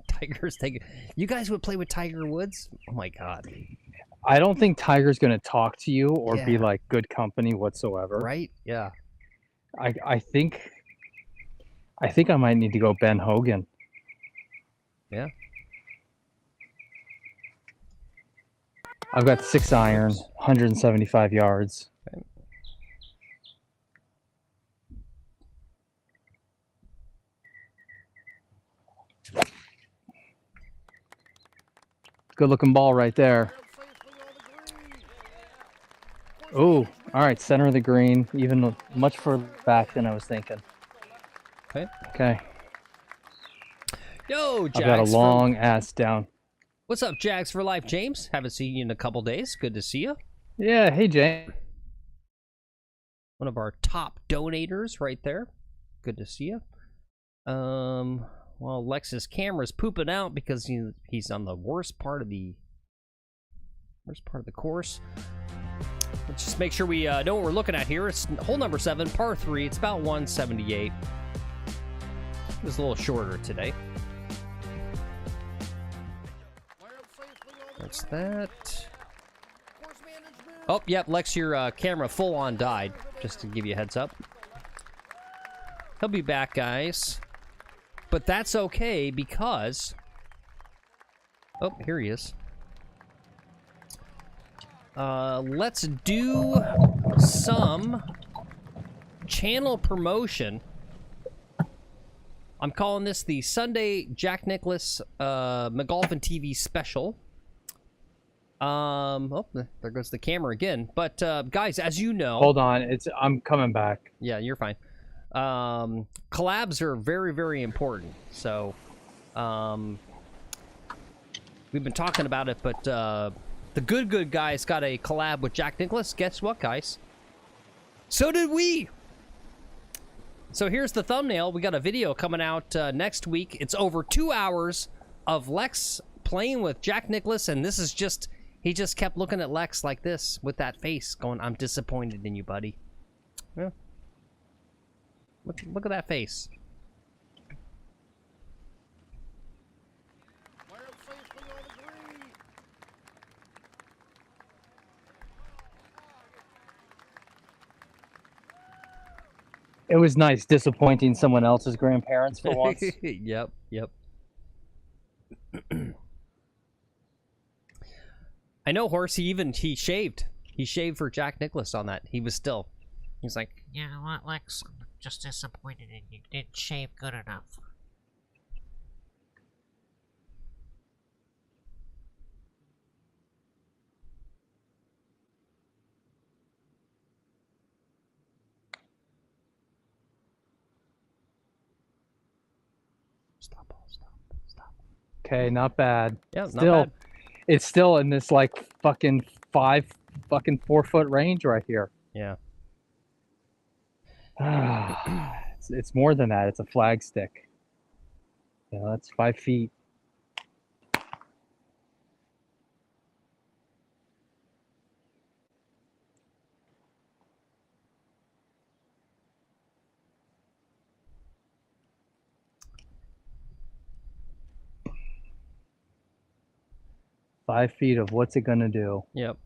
taking. You guys would play with Tiger Woods? Oh my God. I don't think Tiger's going to talk to you or be Yeah. like good company whatsoever. Right? Yeah. I think I might need to go Ben Hogan. Yeah. I've got 6 iron, 175 yards. Good looking ball right there. Oh, all right, center of the green, even much further back than I was thinking. Okay. Okay, Yo, Jags. I've got a for- long ass down. What's up, Jags for Life? James, haven't seen you in a couple days. Good to see you. Yeah, hey Jay. One of our top donators right there. Good to see you. Well, Lex's camera's pooping out because he's on the worst part of the course. Let's just make sure we know what we're looking at here. It's hole number 7, par 3. It's about 178. It was a little shorter today. That's that. Oh, yep, Lex, your camera full on died. Just to give you a heads up. He'll be back, guys. But that's okay because... Oh, here he is. Let's do some channel promotion. I'm calling this the Sunday Jack Nicklaus McGolfin TV special. Oh, there goes the camera again. But guys, as you know, Hold on, I'm coming back. yeah, you're fine. Collabs are very, very important. So, we've been talking about it, but the good guys got a collab with Jack Nicklaus. Guess what, guys? So did we. So here's the thumbnail. We got a video coming out next week. It's over 2 hours of Lex playing with Jack Nicklaus, and this is just, he just kept looking at Lex like this with that face going, I'm disappointed in you, buddy. Yeah. Look at that face. It was nice disappointing someone else's grandparents for once. Yep. I know, Horse. He shaved. He shaved for Jack Nicklaus on that. He was still. He's like, Yeah, what, Lex? I'm just disappointed in you. Didn't shave good enough. stop. Okay, not bad. Yeah, not Still, bad. it's still in this like fucking 4 foot range right here. Yeah. It's more than that. It's a flag stick. Yeah, that's 5 feet. of what's it gonna do? Yep.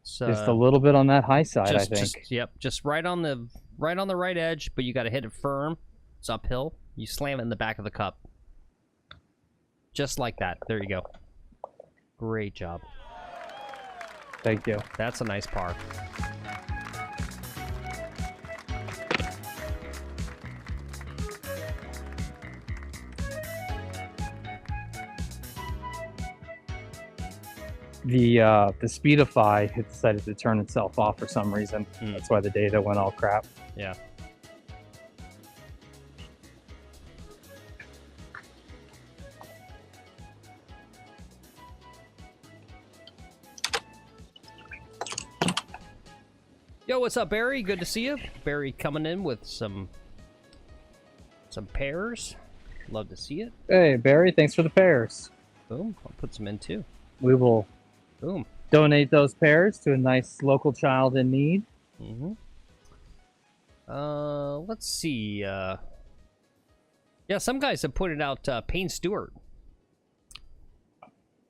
Just a little bit on that high side, I think. Just right on the right edge, but you got to hit it firm. It's uphill. You slam it in the back of the cup. Just like that. There you go. Great job. Thank you. That's a nice par. The Speedify had decided to turn itself off for some reason. That's why the data went all crap. Yeah. Yo, what's up, Barry? Good to see you. Barry coming in with some pears. Love to see it. Hey, Barry, thanks for the pears. Boom. I'll put some in too. We will Boom. donate those pears to a nice local child in need. Mm-hmm. Let's see. Yeah, some guys have pointed out Payne Stewart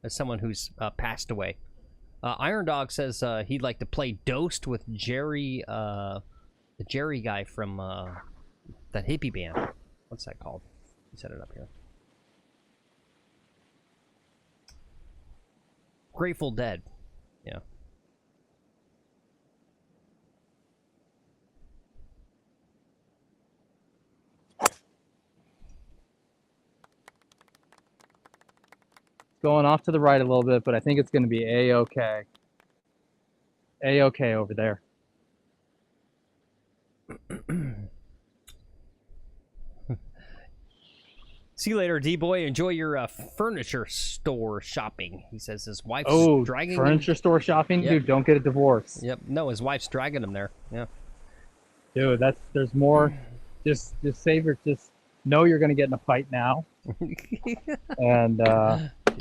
as someone who's passed away. Iron Dog says he'd like to play Dosed with Jerry, the Jerry guy from that hippie band. What's that called? He set it up here. Grateful Dead. Yeah. Going off to the right a little bit, but I think it's going to be A-okay. A-okay over there. See you later, D-Boy. Enjoy your furniture store shopping. He says his wife's dragging furniture store shopping? Yep. Dude, don't get a divorce. Yep. No, his wife's dragging him there. Yeah. Dude, there's more. Just savor, just know you're going to get in a fight now. And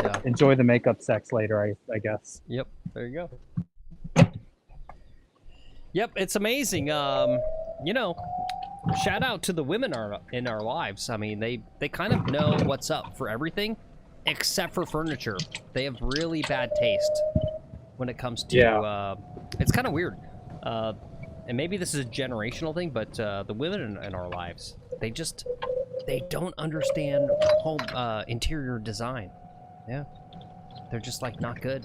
Yeah. enjoy the makeup sex later, I guess. Yep. There you go. Yep. It's amazing. You know, shout out to the women in our lives. I mean, they kind of know what's up for everything, except for furniture. They have really bad taste when it comes to. It's kind of weird, and maybe this is a generational thing, but the women in our lives, they don't understand home interior design. Yeah, they're just like not good.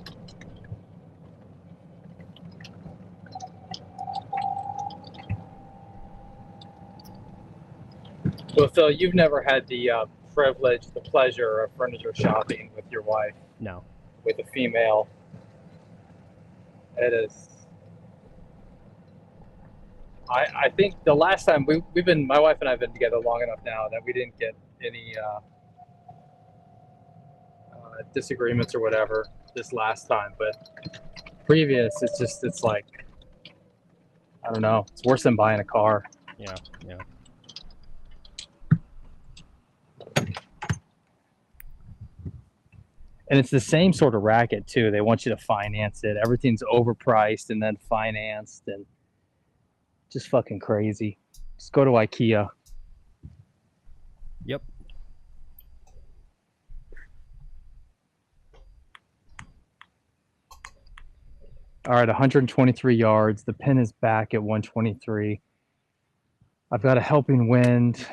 Well, Phil, you've never had the the pleasure of furniture shopping with your wife, No. with a female. It is. I think the last time we've been, my wife and I have been together long enough now that we didn't get any disagreements or whatever this last time, but previous, it's like, I don't know, it's worse than buying a car. Yeah. Yeah. And it's the same sort of racket too. They want you to finance it. Everything's overpriced and then financed, and just fucking crazy. Just go to IKEA. Yep. All right, 123 yards. The pin is back at 123. I've got a helping wind.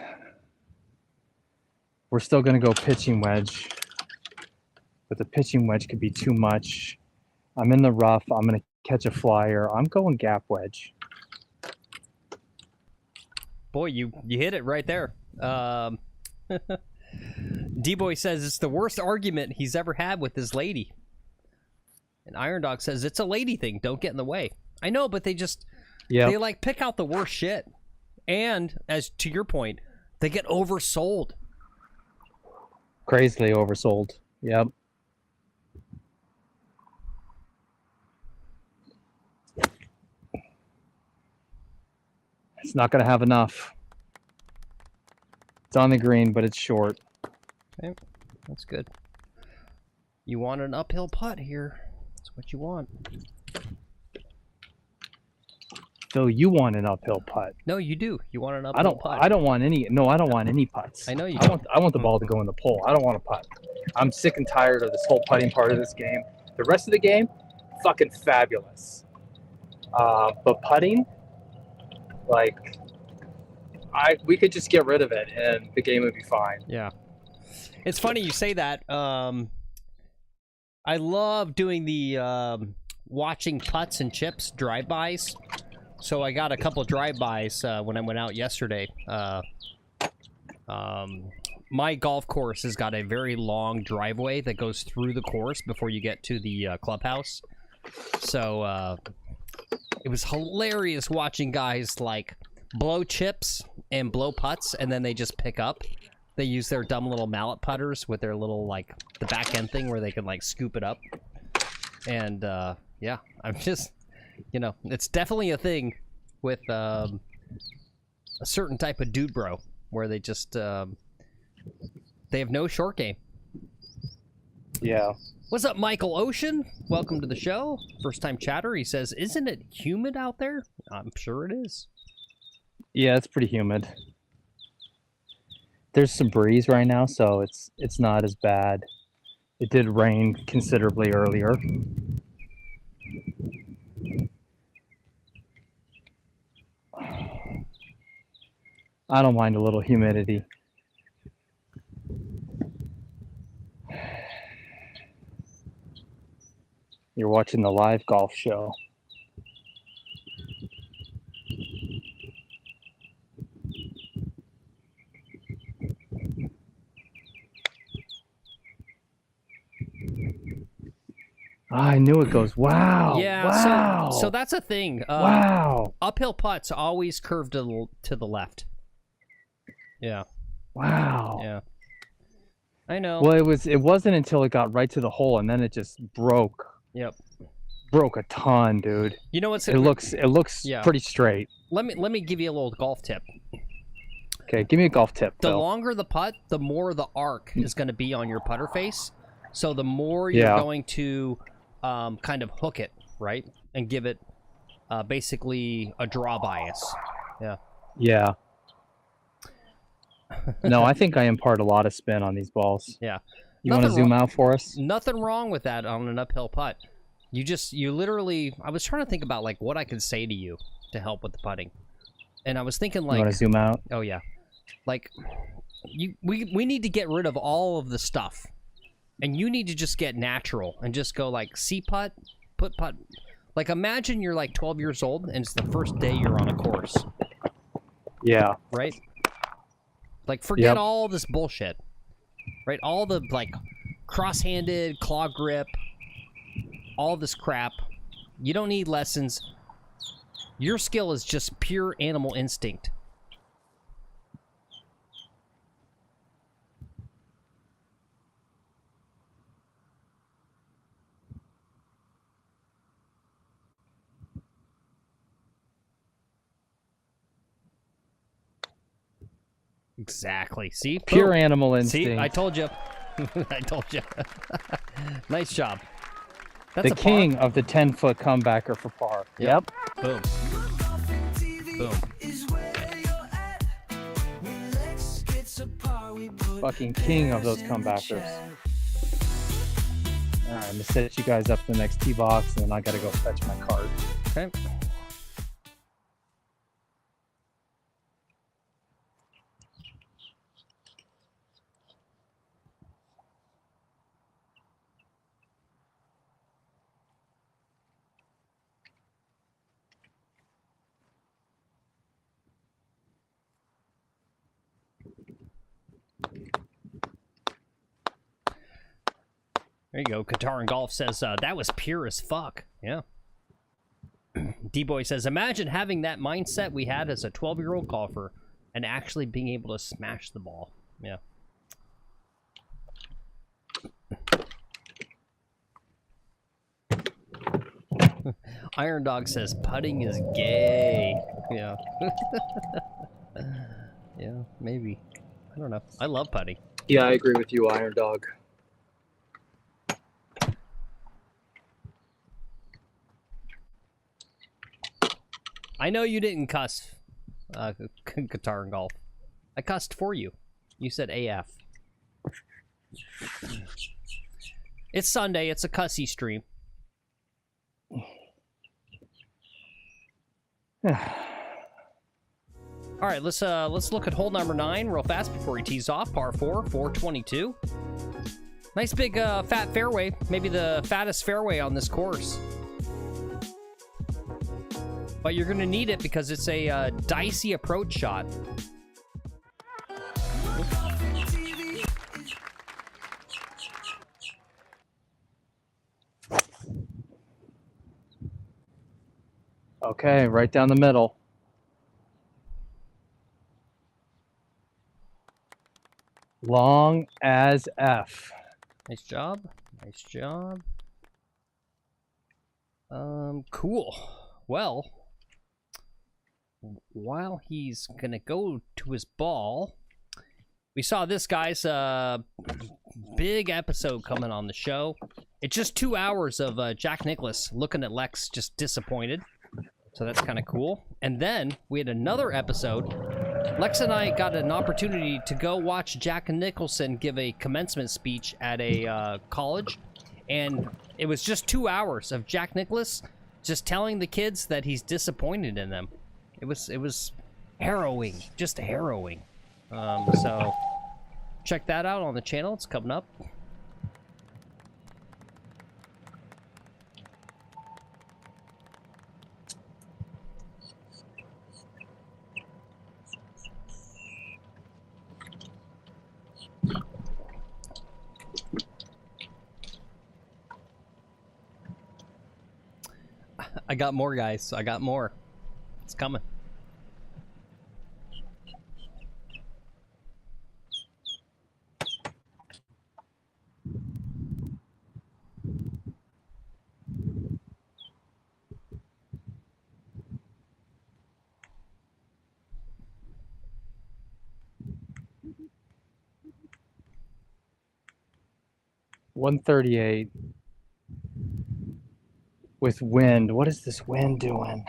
We're still going to go pitching wedge, but the pitching wedge could be too much. I'm in the rough. I'm going to catch a flyer. I'm going gap wedge. Boy, you hit it right there. D-Boy says it's the worst argument he's ever had with his lady. And Iron Dog says it's a lady thing. Don't get in the way. I know, but they just they like pick out the worst shit. And as to your point, they get oversold. Crazily oversold. Yep. It's not going to have enough. It's on the green, but it's short. Okay, that's good. You want an uphill putt here. That's what you want. So you want an uphill putt? No, you do. You want an uphill putt. I don't want any. No, I don't want any putts. I know you. I want the ball to go in the pole. I don't want a putt. I'm sick and tired of this whole putting part of this game. The rest of the game, fucking fabulous. But putting, like, we could just get rid of it and the game would be fine. Yeah. It's funny you say that. I love doing the watching putts and chips drive-bys. So I got a couple drive-bys when I went out yesterday. My golf course has got a very long driveway that goes through the course before you get to the clubhouse. So it was hilarious watching guys like blow chips and blow putts, and then they just pick up. They use their dumb little mallet putters with their little, like, the back end thing where they can, like, scoop it up. And, yeah, I'm just, you know, it's definitely a thing with a certain type of dude bro where they just, they have no short game. Yeah. What's up, Michael Ocean? Welcome to the show. First time chatter. He says, isn't it humid out there? I'm sure it is. Yeah, it's pretty humid. There's some breeze right now, so it's not as bad. It did rain considerably earlier. I don't mind a little humidity. You're watching the live golf show. I knew it goes. Wow. Yeah. Wow. So that's a thing. Wow. Uphill putts always curve to the left. Yeah. Wow. Yeah. I know. Well, it wasn't until it got right to the hole, and then it just broke. Yep. Broke a ton, dude. You know what's It looks yeah. pretty straight. Let me give you a little golf tip. Okay, give me a golf tip, The Phil. longer the putt, the more the arc is going to be on your putter face. So the more you're going to kind of hook it, right? And give it basically a draw bias. Yeah. Yeah. No, I think I impart a lot of spin on these balls. Yeah. You want to zoom out for us? Nothing wrong with that on an uphill putt. You literally, I was trying to think about like what I could say to you to help with the putting. And I was thinking like, You want to zoom out? Oh yeah. Like we need to get rid of all of the stuff. And you need to just get natural and just go like C putt, put putt. Like imagine you're like 12 years old and it's the first day you're on a course. Yeah. Right? Like forget all this bullshit. Right? All the like cross-handed, claw grip, all this crap. You don't need lessons. Your skill is just pure animal instinct. Exactly. See? Pure Boom. animal instinct. See? I told you. I told you. Nice job. That's the king of the 10-foot comebacker for par. Yep. Boom. Boom. Fucking king of those comebackers. All right, I'm gonna set you guys up in the next tee box, and then I gotta go fetch my card. Okay. There you go. Qatar and Golf says, that was pure as fuck. Yeah. D-Boy says, imagine having that mindset we had as a 12-year-old golfer and actually being able to smash the ball. Yeah. Iron Dog says, putting is gay. Yeah. Yeah, maybe. I don't know. I love putting. Yeah, I agree with you, Iron Dog. I know you didn't cuss, Guitar and Golf. I cussed for you. You said AF. It's Sunday. It's a cussy stream. All right, let's look at hole number 9 real fast before he tees off. Par 4, 422. Nice big fat fairway. Maybe the fattest fairway on this course. But you're going to need it because it's a dicey approach shot. Okay, right down the middle. Long as F. Nice job. Nice job. Cool. Well, while he's gonna go to his ball, we saw this guy's big episode coming on the show. It's just 2 hours of Jack Nicklaus looking at Lex just disappointed. So that's kind of cool. And then we had another episode. Lex and I got an opportunity to go watch Jack Nicholson give a commencement speech at a college. And it was just 2 hours of Jack Nicklaus just telling the kids that he's disappointed in them. It was harrowing, just harrowing. So check that out on the channel. It's coming up. I got more, guys. I got more. It's coming. .138 with wind. What is this wind doing?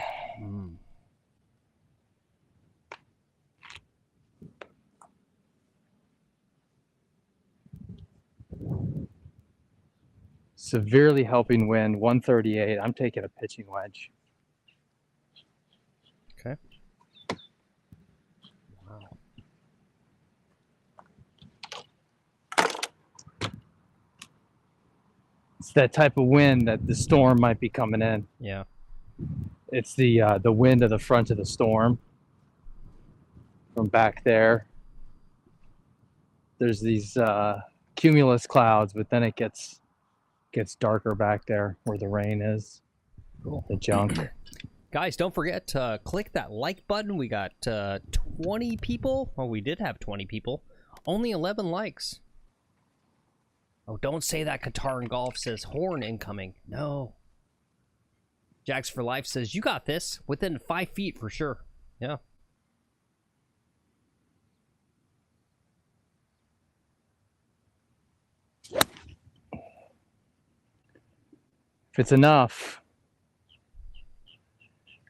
Severely helping wind. 138. I'm taking a pitching wedge. Okay. Wow. It's that type of wind that the storm might be coming in. Yeah. It's the wind of the front of the storm. From back there. There's these cumulus clouds, but then it gets darker back there where the rain is. Cool. The junk. Guys, don't forget to click that like button. We got 20 people. Well, we did have 20 people. Only 11 likes. Oh, don't say that. Qatar and Golf says horn incoming. No. Jax for Life says, you got this. Within 5 feet for sure. Yeah. If it's enough,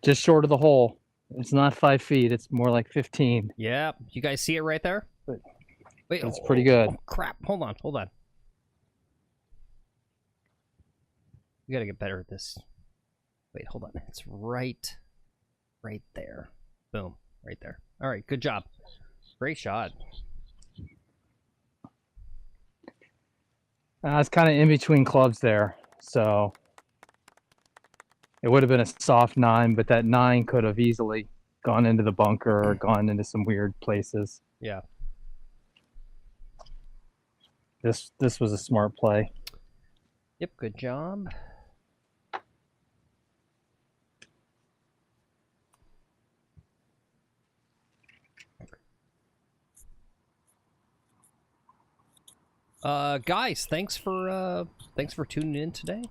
just short of the hole. It's not 5 feet. It's more like 15. Yeah. You guys see it right there? Wait, It's pretty good. Oh, crap. Hold on. Hold on. We gotta get better at this. Wait, hold on. It's right there. Boom. Right there. All right. Good job. Great shot. It's kind of in between clubs there. So it would have been a soft 9, but that 9 could have easily gone into the bunker or gone into some weird places. Yeah. This was a smart play. Yep, good job. Guys, thanks for tuning in today.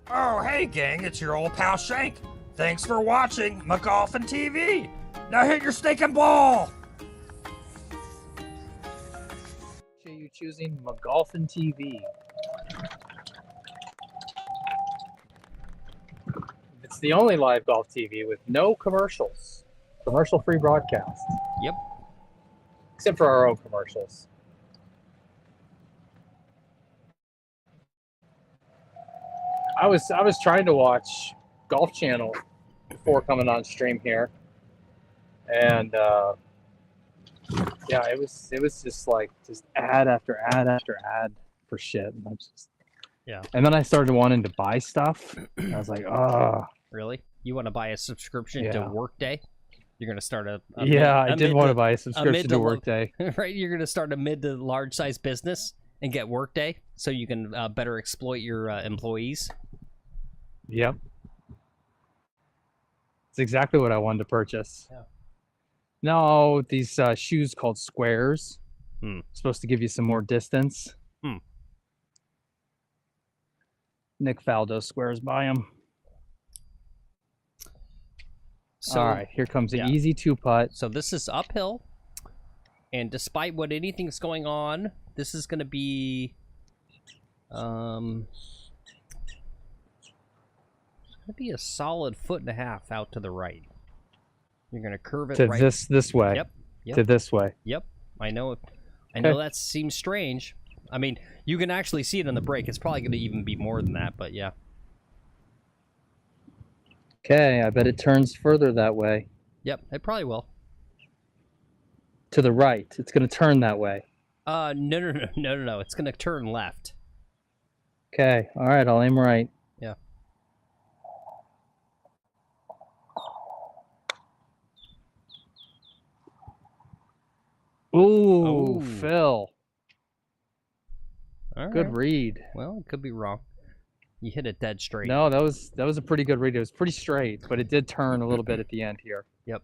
Oh, hey, gang, it's your old pal Shank. Thanks for watching McGolfin TV. Now hit your stinking ball. Appreciate you choosing McGolfin TV. It's the only live golf TV with no commercials. Commercial-free broadcast. Yep. Except for our own commercials. I was trying to watch Golf Channel before coming on stream here, and yeah, it was just like ad after ad after ad for shit. And and then I started wanting to buy stuff. And I was like, oh, Really? You want to buy a subscription to Workday? You're going to start I did want to buy a subscription to Workday. Right? You're going to start a mid to large size business and get Workday so you can better exploit your employees. Yep. It's exactly what I wanted to purchase. Yeah. No, these shoes called Squares. Supposed to give you some more distance. Nick Faldo swears by them. So, all right, here comes the easy 2-putt. So this is uphill, and despite what anything's going on, this is going to be a solid 1.5 feet out to the right. You're going to curve it to right this way. Yep. To this way. Yep. I know that seems strange. I mean, you can actually see it on the break. It's probably going to even be more than that, but yeah. Okay, I bet it turns further that way. Yep, it probably will. To the right. It's going to turn that way. No. It's going to turn left. Okay, all right, I'll aim right. Yeah. Ooh, Phil. All good right. read. Well, it could be wrong. You hit it dead straight. No, that was a pretty good read. It was pretty straight, but it did turn a little bit at the end here. Yep.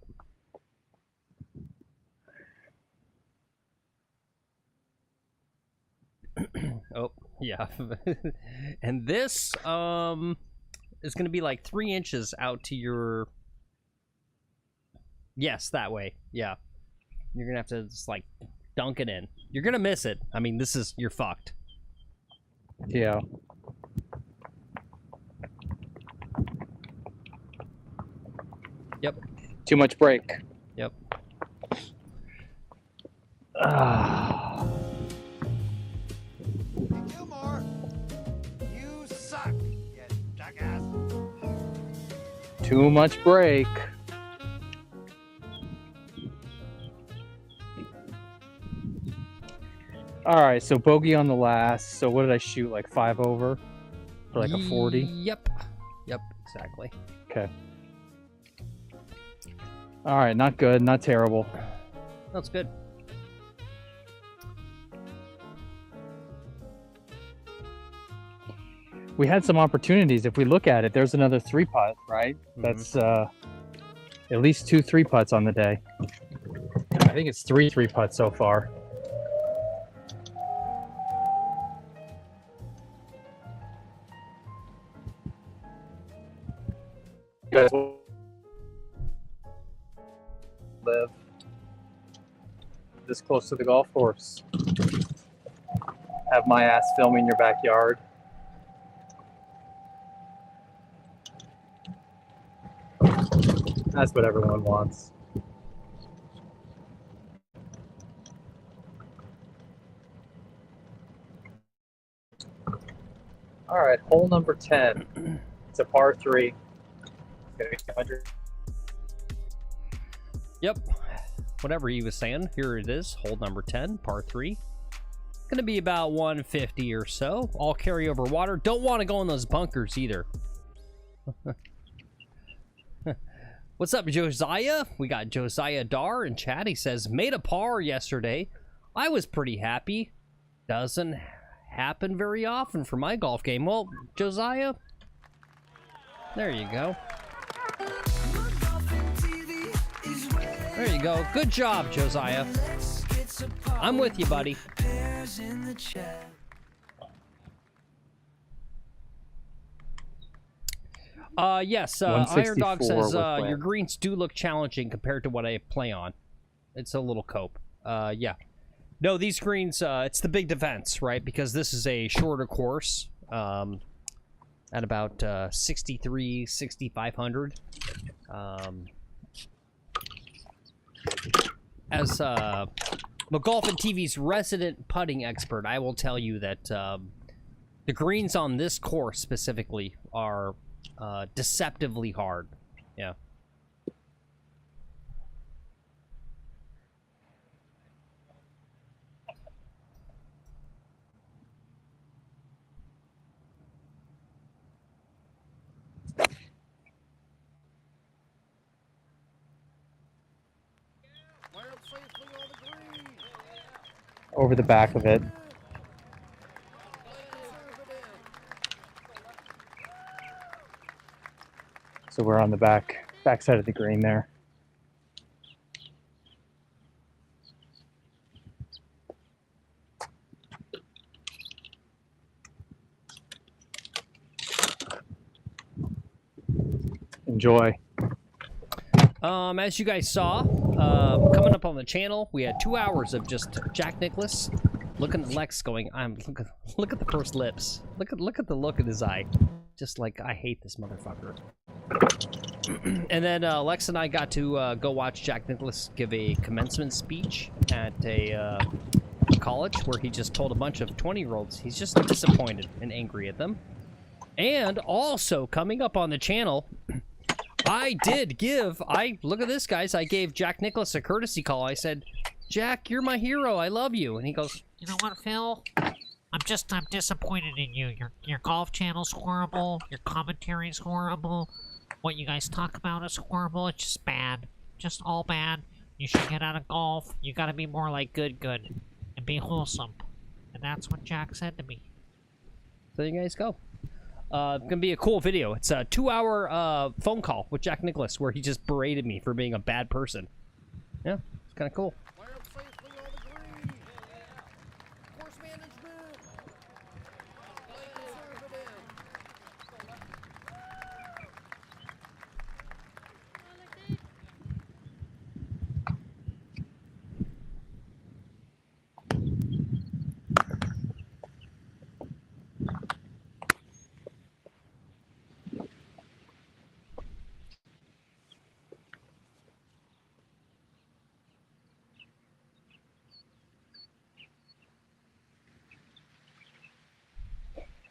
Oh, yeah. And this is going to be like 3 inches out to your... Yes, that way. Yeah. You're going to have to just like dunk it in. You're going to miss it. I mean, you're fucked. Yeah. Yep. Too much break. Yep. Gilmore, you suck, you jackass. Too much break. All right, so bogey on the last. So what did I shoot? Like 5 over? For like a 40? Yep. Yep, exactly. Okay. All right, not good, not terrible. That's good. We had some opportunities. If we look at it, there's another 3-putt, right? That's at least 2 3-putts on the day. I think it's 3 3-putts so far. You guys live this close to the golf course. Have my ass filming your backyard. That's what everyone wants. All right, hole number 10. It's a par 3. It's gonna be 100. Yep. Whatever he was saying, here it is. Hole number 10, par 3. Gonna be about 150 or so. All carryover water. Don't want to go in those bunkers either. What's up, Josiah? We got Josiah Dar in chat. He says, made a par yesterday. I was pretty happy. Doesn't happen very often for my golf game. Well, Josiah, there you go. There you go. Good job, Josiah. I'm with you, buddy. Yes, Iron Dog says your greens do look challenging compared to what I play on. It's a little cope. Yeah. No, these greens, it's the big defense, right? Because this is a shorter course at about 6,300, 6,500. As McGolfin TV's resident putting expert, I will tell you that the greens on this course specifically are deceptively hard. Yeah. Over the back of it. So we're on the back side of the green there. Enjoy. As you guys saw, coming up on the channel, we had 2 hours of just Jack Nicklaus looking at Lex going, look at the pursed lips. Look at the look in his eye. Just like, I hate this motherfucker. And then Lex and I got to go watch Jack Nicklaus give a commencement speech at a college where he just told a bunch of 20-year-olds he's just disappointed and angry at them. And also, coming up on the channel, look at this, guys. I gave Jack Nicklaus a courtesy call. I said, Jack, you're my hero. I love you. And he goes, You know what, Phil? I'm disappointed in you. Your golf channel's horrible. Your commentary's horrible. What you guys talk about is horrible. It's just bad. Just all bad. You should get out of golf. You gotta be more like good and be wholesome. And that's what Jack said to me. there you guys go. Gonna be a cool video. It's a 2-hour phone call with Jack Nicklaus where he just berated me for being a bad person. Yeah, it's kind of cool.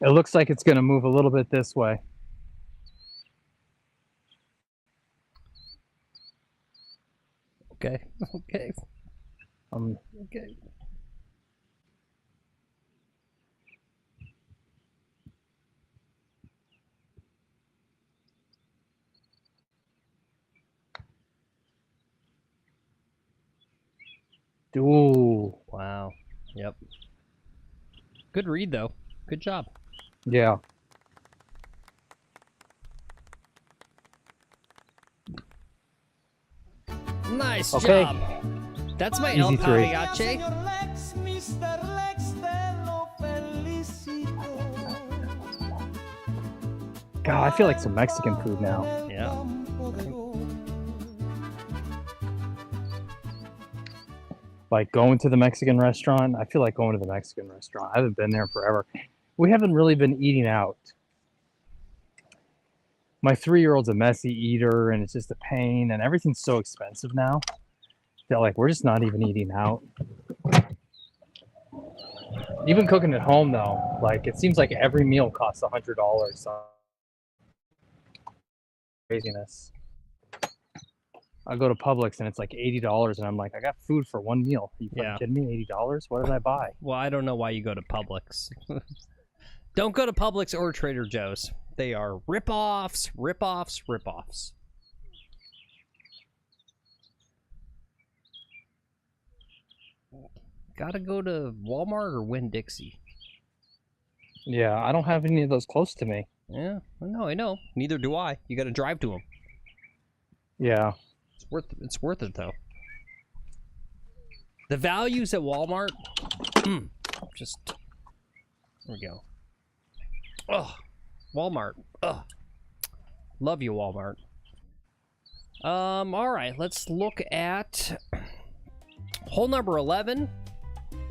It looks like it's going to move a little bit this way. Okay. Okay. Okay. Ooh. Wow. Yep. Good read, though. Good job. Yeah. Nice Okay. job. That's my Easy El three. Paviache. God, I feel like some Mexican food now. Yeah. Like going to the Mexican restaurant. I feel like going to the Mexican restaurant. I haven't been there forever. We haven't really been eating out. My 3-year-old's a messy eater and it's just a pain and everything's so expensive now that like we're just not even eating out. Even cooking at home though, like it seems like every meal costs $100. So craziness. I go to Publix and it's like $80 and I'm like, I got food for one meal. Are you fucking kidding me? $80? What did I buy? Well, I don't know why you go to Publix. Don't go to Publix or Trader Joe's. They are rip-offs, rip-offs, rip-offs. Gotta go to Walmart or Winn-Dixie. Yeah, I don't have any of those close to me. Yeah, I know. Neither do I. You got to drive to them. Yeah. It's worth it though. The values at Walmart, just there we go. Ugh, Walmart. Ugh, love you, Walmart. All right, let's look at hole number 11.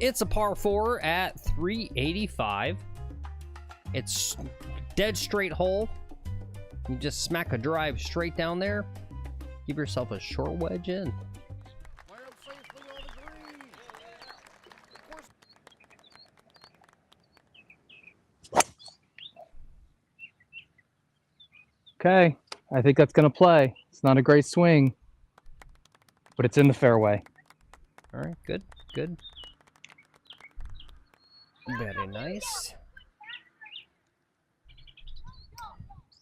It's a par 4 at 385. It's dead straight hole. You just smack a drive straight down there. Give yourself a short wedge in. Okay, I think that's gonna play. It's not a great swing, but it's in the fairway. All right, good. Very nice.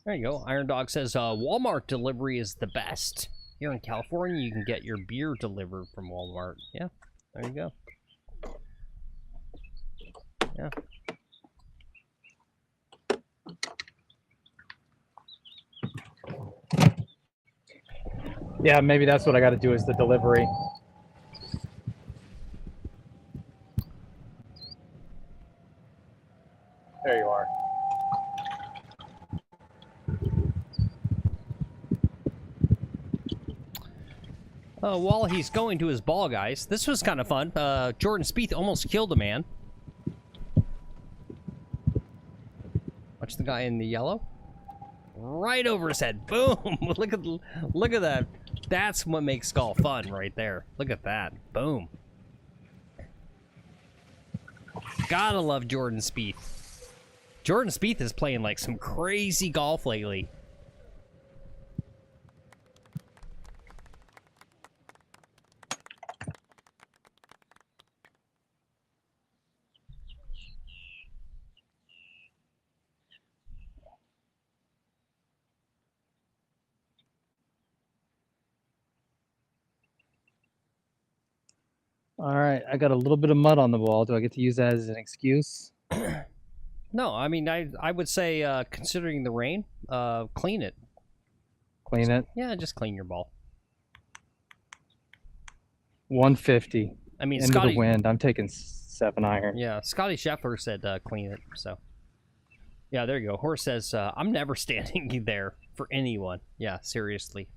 There you go. Iron Dog says Walmart delivery is the best. Here in California, you can get your beer delivered from Walmart. Yeah, there you go. Yeah. Yeah, maybe that's what I got to do is the delivery. There you are. While he's going to his ball, guys, this was kind of fun. Jordan Spieth almost killed a man. Watch the guy in the yellow. Right over his head. Boom! Look at that. That's what makes golf fun right there. Look at that. Boom. Gotta love Jordan Spieth. Jordan Spieth is playing like some crazy golf lately. All right, I got a little bit of mud on the ball. Do I get to use that as an excuse? No, I mean, I would say, considering the rain, clean it. Clean it. Yeah, just clean your ball. 150. I mean, Into Scotty. the wind. I'm taking 7-iron. Yeah, Scotty Scheffler said clean it. So, yeah, there you go. Horse says, I'm never standing there for anyone. Yeah, seriously.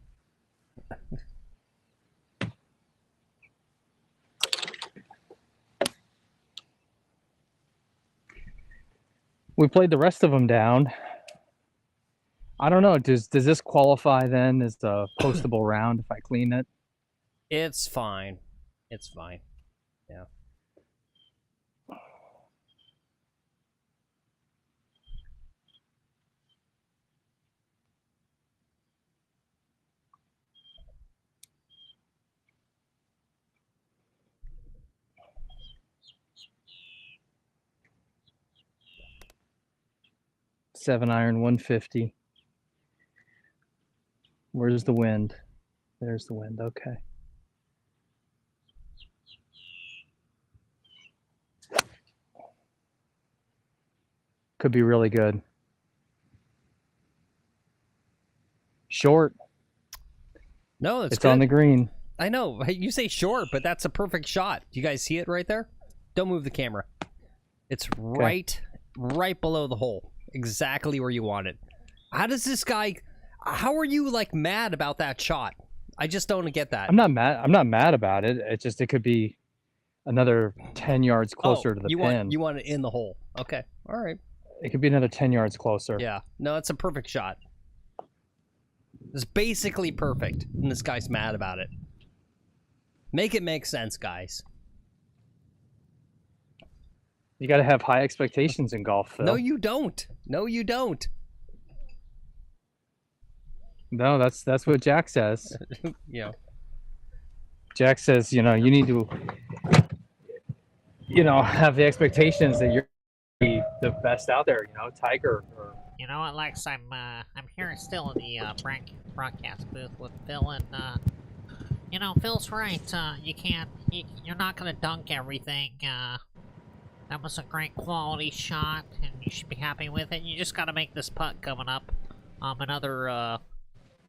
We played the rest of them down. I don't know. Does this qualify then as a postable round if I clean it? It's fine. It's fine. Yeah. Seven iron, 150. Where's the wind? There's the wind. Okay. Could be really good. Short. No, it's It's good. on the green. I know. You say short, but that's a perfect shot. Do you guys see it right there? Don't move the camera. It's right below the hole. Exactly where you want it. How does this guy... How are you, like, mad about that shot? I just don't get that. I'm not mad about it. It's just it could be another 10 yards closer to the pin. You want it in the hole. Okay. All right. It could be another 10 yards closer. Yeah. No, it's a perfect shot. It's basically perfect, and this guy's mad about it. Make it make sense, guys. You got to have high expectations in golf, Phil. No, you don't. No, you don't. No, that's what Jack says. Yeah. Jack says, you need to, have the expectations that you're the best out there. Tiger. Or... You know what, Lex? I'm here still in the broadcast booth with Phil, and Phil's right. You're not gonna dunk everything. That was a great quality shot, and you should be happy with it. You just gotta make this putt coming up. Another,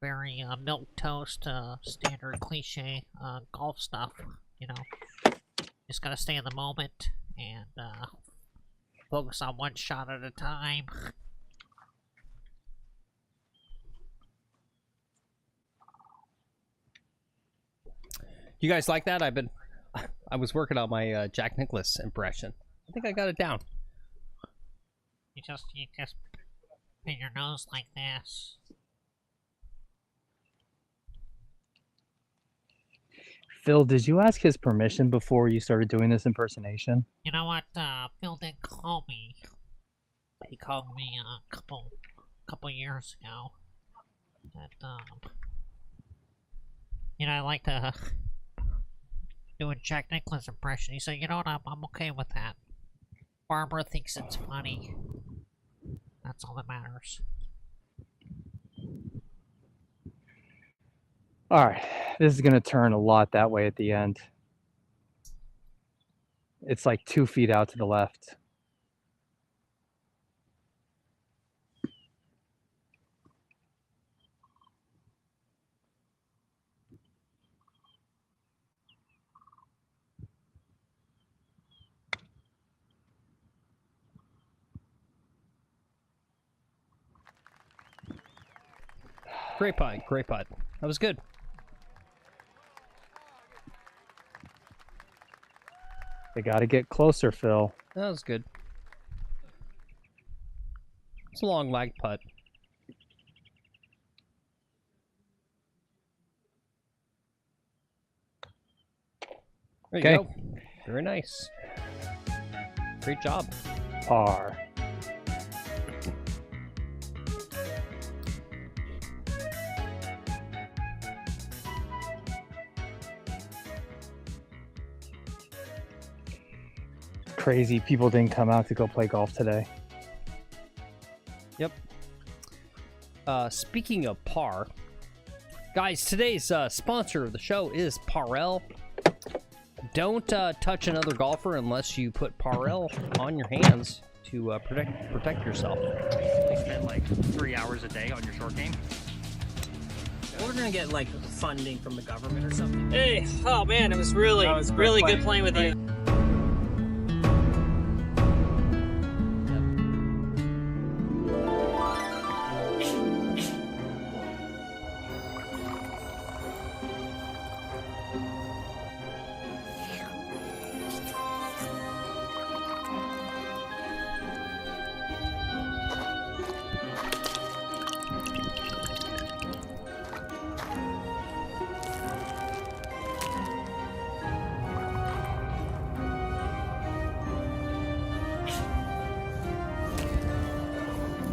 very, milquetoast, standard cliche, golf stuff, you know. Just gotta stay in the moment, and, focus on one shot at a time. You guys like that? I was working on my Jack Nicklaus impression. I think I got it down. You just pin your nose like this. Phil, did you ask his permission before you started doing this impersonation? You know what, Phil didn't call me. He called me a couple years ago. And, you know, I like to do a Jack Nicklaus impression. He said, you know what, I'm okay with that. Barbara thinks it's funny. That's all that matters. All right, this is going to turn a lot that way at the end. It's like 2 feet out to the left. Great putt, great putt. That was good. They got to get closer, Phil. That was good. It's a long lag putt. There you Okay. go. Very nice. Great job. Par. Crazy people didn't come out to go play golf today. Yep. Speaking of par, guys, today's sponsor of the show is Parel. Don't touch another golfer unless you put Parel on your hands to protect yourself. They spend like 3 hours a day on your short game. We're gonna get like funding from the government or something. Hey, oh man, it was really good playing with you.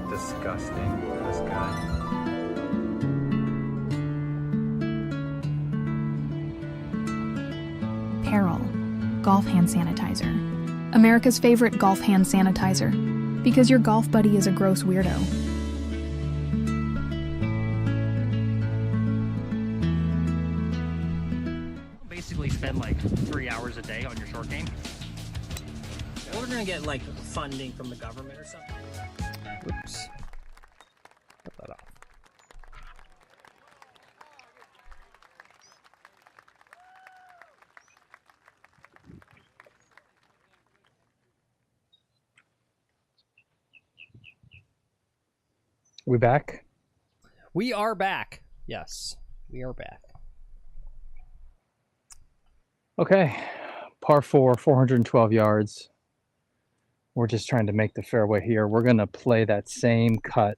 Disgusting, this guy. Peril, golf hand sanitizer. America's favorite golf hand sanitizer. Because your golf buddy is a gross weirdo. Basically spend like 3 hours a day on your short game. We're gonna get like funding from the government or something. Oops. Put that off. We back? We are back. Yes, we are back. Okay. Par 4, 412 yards. We're just trying to make the fairway here. We're going to play that same cut.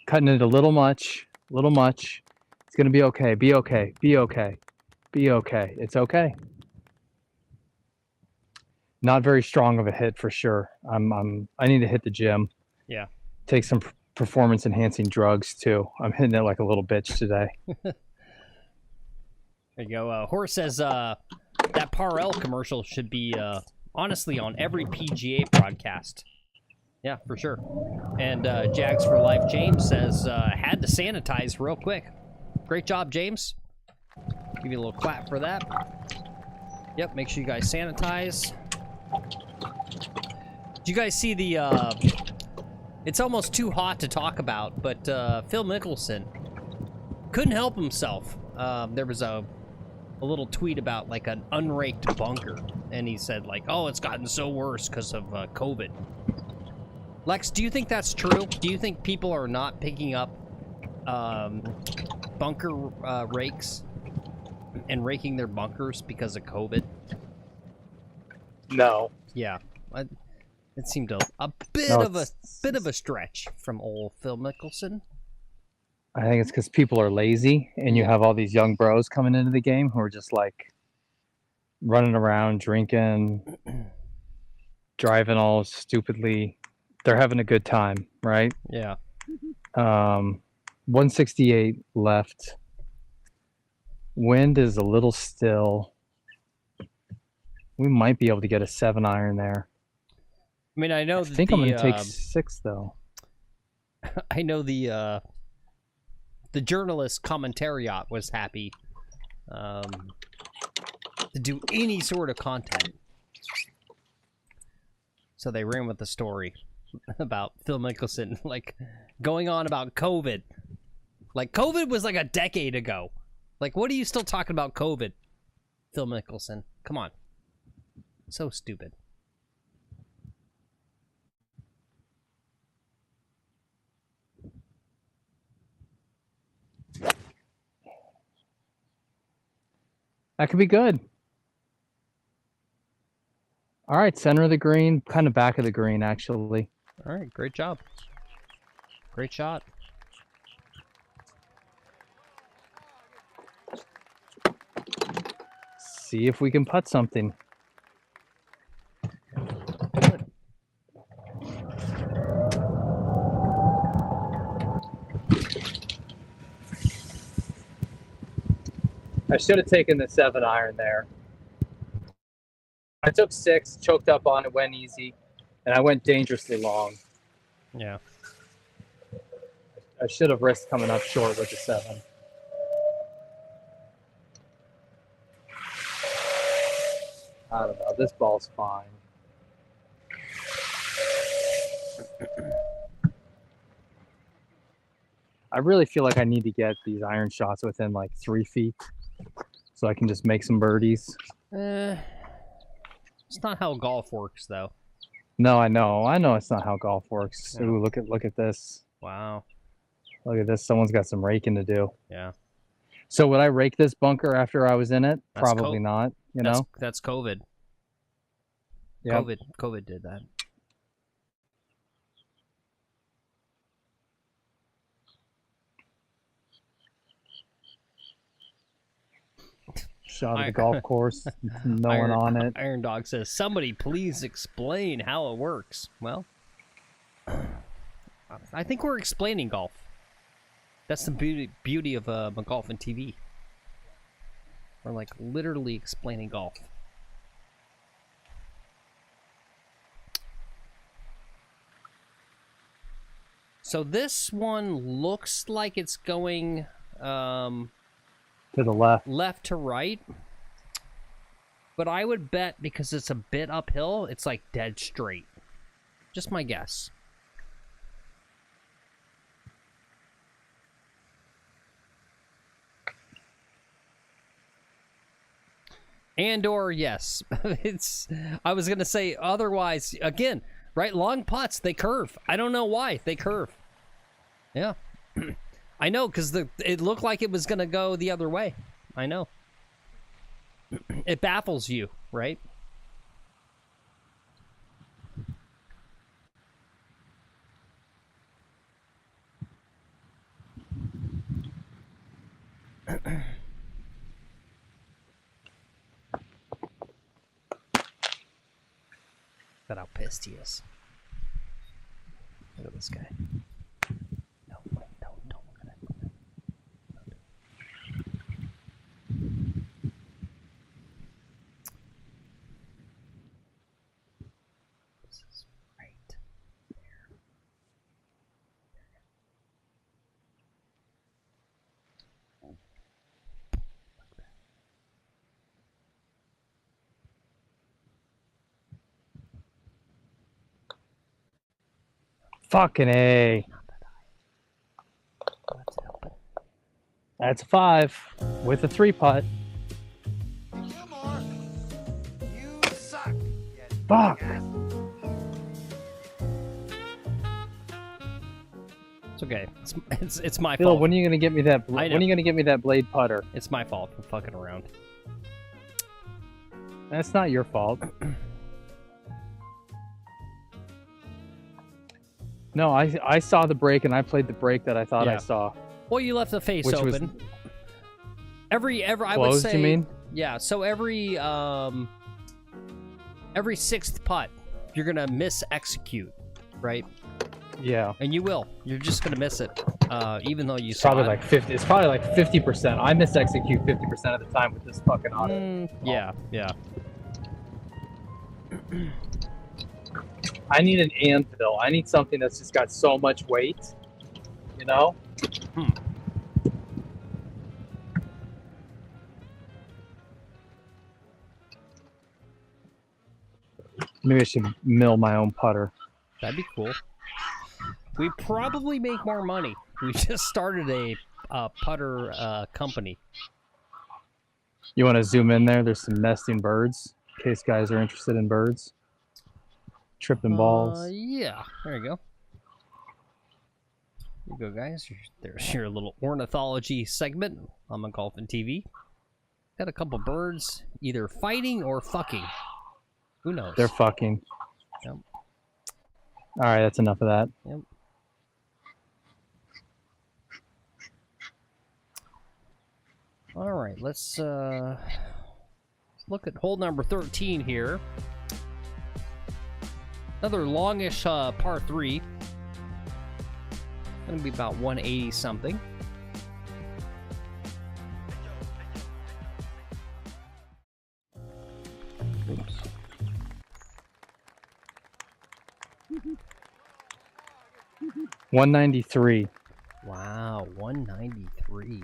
Cutting it a little much. It's going to be okay. Be okay. Be okay. Be okay. It's okay. Not very strong of a hit for sure. I need to hit the gym. Yeah. Take some performance enhancing drugs too. I'm hitting it like a little bitch today. There you go. Horse says that Parel commercial should be honestly on every PGA broadcast. Yeah, for sure. And Jags for Life James says had to sanitize real quick. Great job, James. Give you a little clap for that. Yep, make sure you guys sanitize. Did you guys see the, it's almost too hot to talk about, but Phil Mickelson couldn't help himself. There was a little tweet about like an unraked bunker, and he said like, oh, it's gotten so worse because of COVID. Lex, do you think that's true? Do you think people are not picking up bunker rakes and raking their bunkers because of COVID? No. Yeah, it seemed a bit No, of a stretch from old Phil Mickelson. I think it's because people are lazy, and you have all these young bros coming into the game who are just like running around, drinking, driving all stupidly. They're having a good time, right? Yeah. 168 left. Wind is a little still. We might be able to get a 7-iron there. I mean, I know. I think I'm going to take 6 though. I know the journalist commentariat was happy to do any sort of content, so they ran with the story about Phil Mickelson, like going on about COVID. Like COVID was like a decade ago. Like, what are you still talking about COVID, Phil Mickelson? Come on, so stupid. That could be good. All right, center of the green, kind of back of the green, actually. All right, great job. Great shot. See if we can putt something. I should have taken the 7-iron there. I took 6, choked up on it, went easy, and I went dangerously long. Yeah. I should have risked coming up short with the 7. I don't know. This ball's fine. I really feel like I need to get these iron shots within like 3 feet so I can just make some birdies. It's not how golf works, though. No, I know it's not how golf works. Yeah. Ooh, look at this. Wow. Look at this. Someone's got some raking to do. Yeah. So would I rake this bunker after I was in it? That's Probably not. You know. That's COVID. Yep. COVID did that. Shot of the golf course. No one on it. Iron Dog says, "Somebody please explain how it works." Well, I think we're explaining golf. That's the beauty of McGolfin TV. We're like literally explaining golf. So this one looks like it's going to the left. Left to right. But I would bet because it's a bit uphill, it's like dead straight. Just my guess. And or yes. I was going to say otherwise, again, right? Long putts, they curve. I don't know why. They curve. Yeah. I know, because it looked like it was going to go the other way. I know. It baffles you, right? But how pissed he is. Look at this guy. No, wait, don't look at that. This is right there. Fucking A. That's a 5 with a 3-putt. Fuck. It's okay. It's my Phil, fault. when are you gonna get me that? I know. When are you gonna get me that blade putter? It's my fault for fucking around. That's not your fault. No, I saw the break and I played the break that I thought I Yeah. saw. Well, you left the face Which was open. Every I would Closed, say. you mean? Yeah. So every 6th putt, you're gonna miss execute, right? Yeah. And you will. You're just gonna miss it, even though you It's saw probably it. like 50. It's probably like 50%. I miss execute 50% of the time with this fucking auto. Yeah. Yeah. I need an anvil. I need something that's just got so much weight. You know? Maybe I should mill my own putter. That'd be cool. We probably make more money. We just started a putter company. You want to zoom in there? There's some nesting birds, in case guys are interested in birds. Tripping balls. Yeah. There you go. There you go, guys. There's your little ornithology segment on my Golfing TV. Got a couple birds either fighting or fucking. Who knows? They're fucking. Yep. All right, that's enough of that. Yep. All right, let's look at hole number 13 here. Another longish par 3. Gonna be about 180 something. Oops. $193. Wow, 193.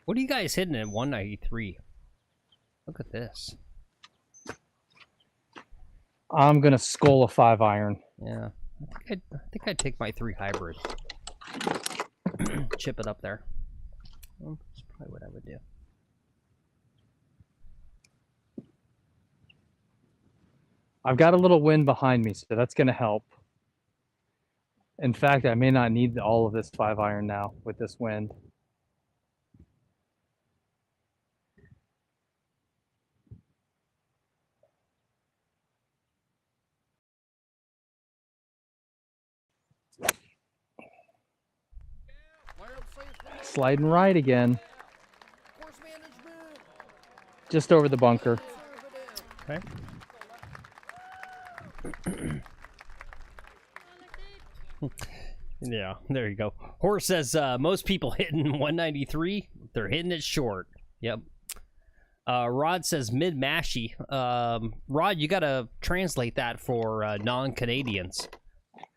What are you guys hitting at 193? Look at this. I'm gonna skull a 5-iron. Yeah, I think I'd take my 3 hybrid. Chip it up there. Well, that's probably what I would do. I've got a little wind behind me, so that's gonna help. In fact, I may not need all of this 5-iron now with this wind. Sliding right again. Just over the bunker. Okay. Yeah, there you go. Horse says most people hitting 193, they're hitting it short. Yep. Rod says mid mashy. Rod, you gotta translate that for non-Canadians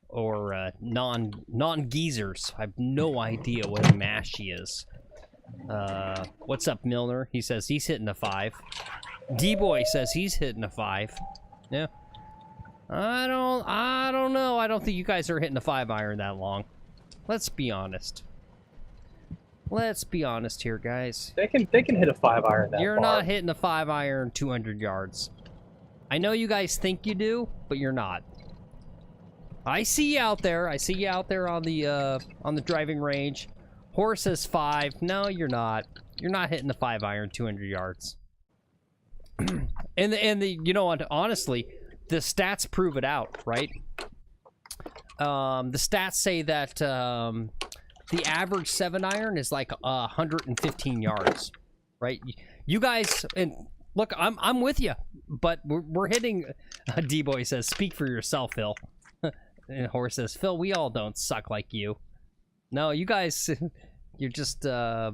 or non-geezers. I have no idea what a mashy is. What's up, Milner? He says he's hitting a 5. D-Boy says he's hitting a 5. Yeah. I don't know. I don't think you guys are hitting a 5-iron that long. Let's be honest. Let's be honest here, guys. They can hit a 5-iron that You're far. not hitting a 5-iron 200 yards. I know you guys think you do, but you're not. I see you out there. I see you out there on the driving range. Horse says 5. No, you're not. You're not hitting the 5-iron 200 yards. and the you know what? Honestly, the stats prove it out, right? The stats say that the average 7-iron is like 115 yards, right? You guys, and look, I'm with you, but we're hitting. D-Boy says, "Speak for yourself, Phil." And Horse says, "Phil, we all don't suck like you. No, you guys, you're just you're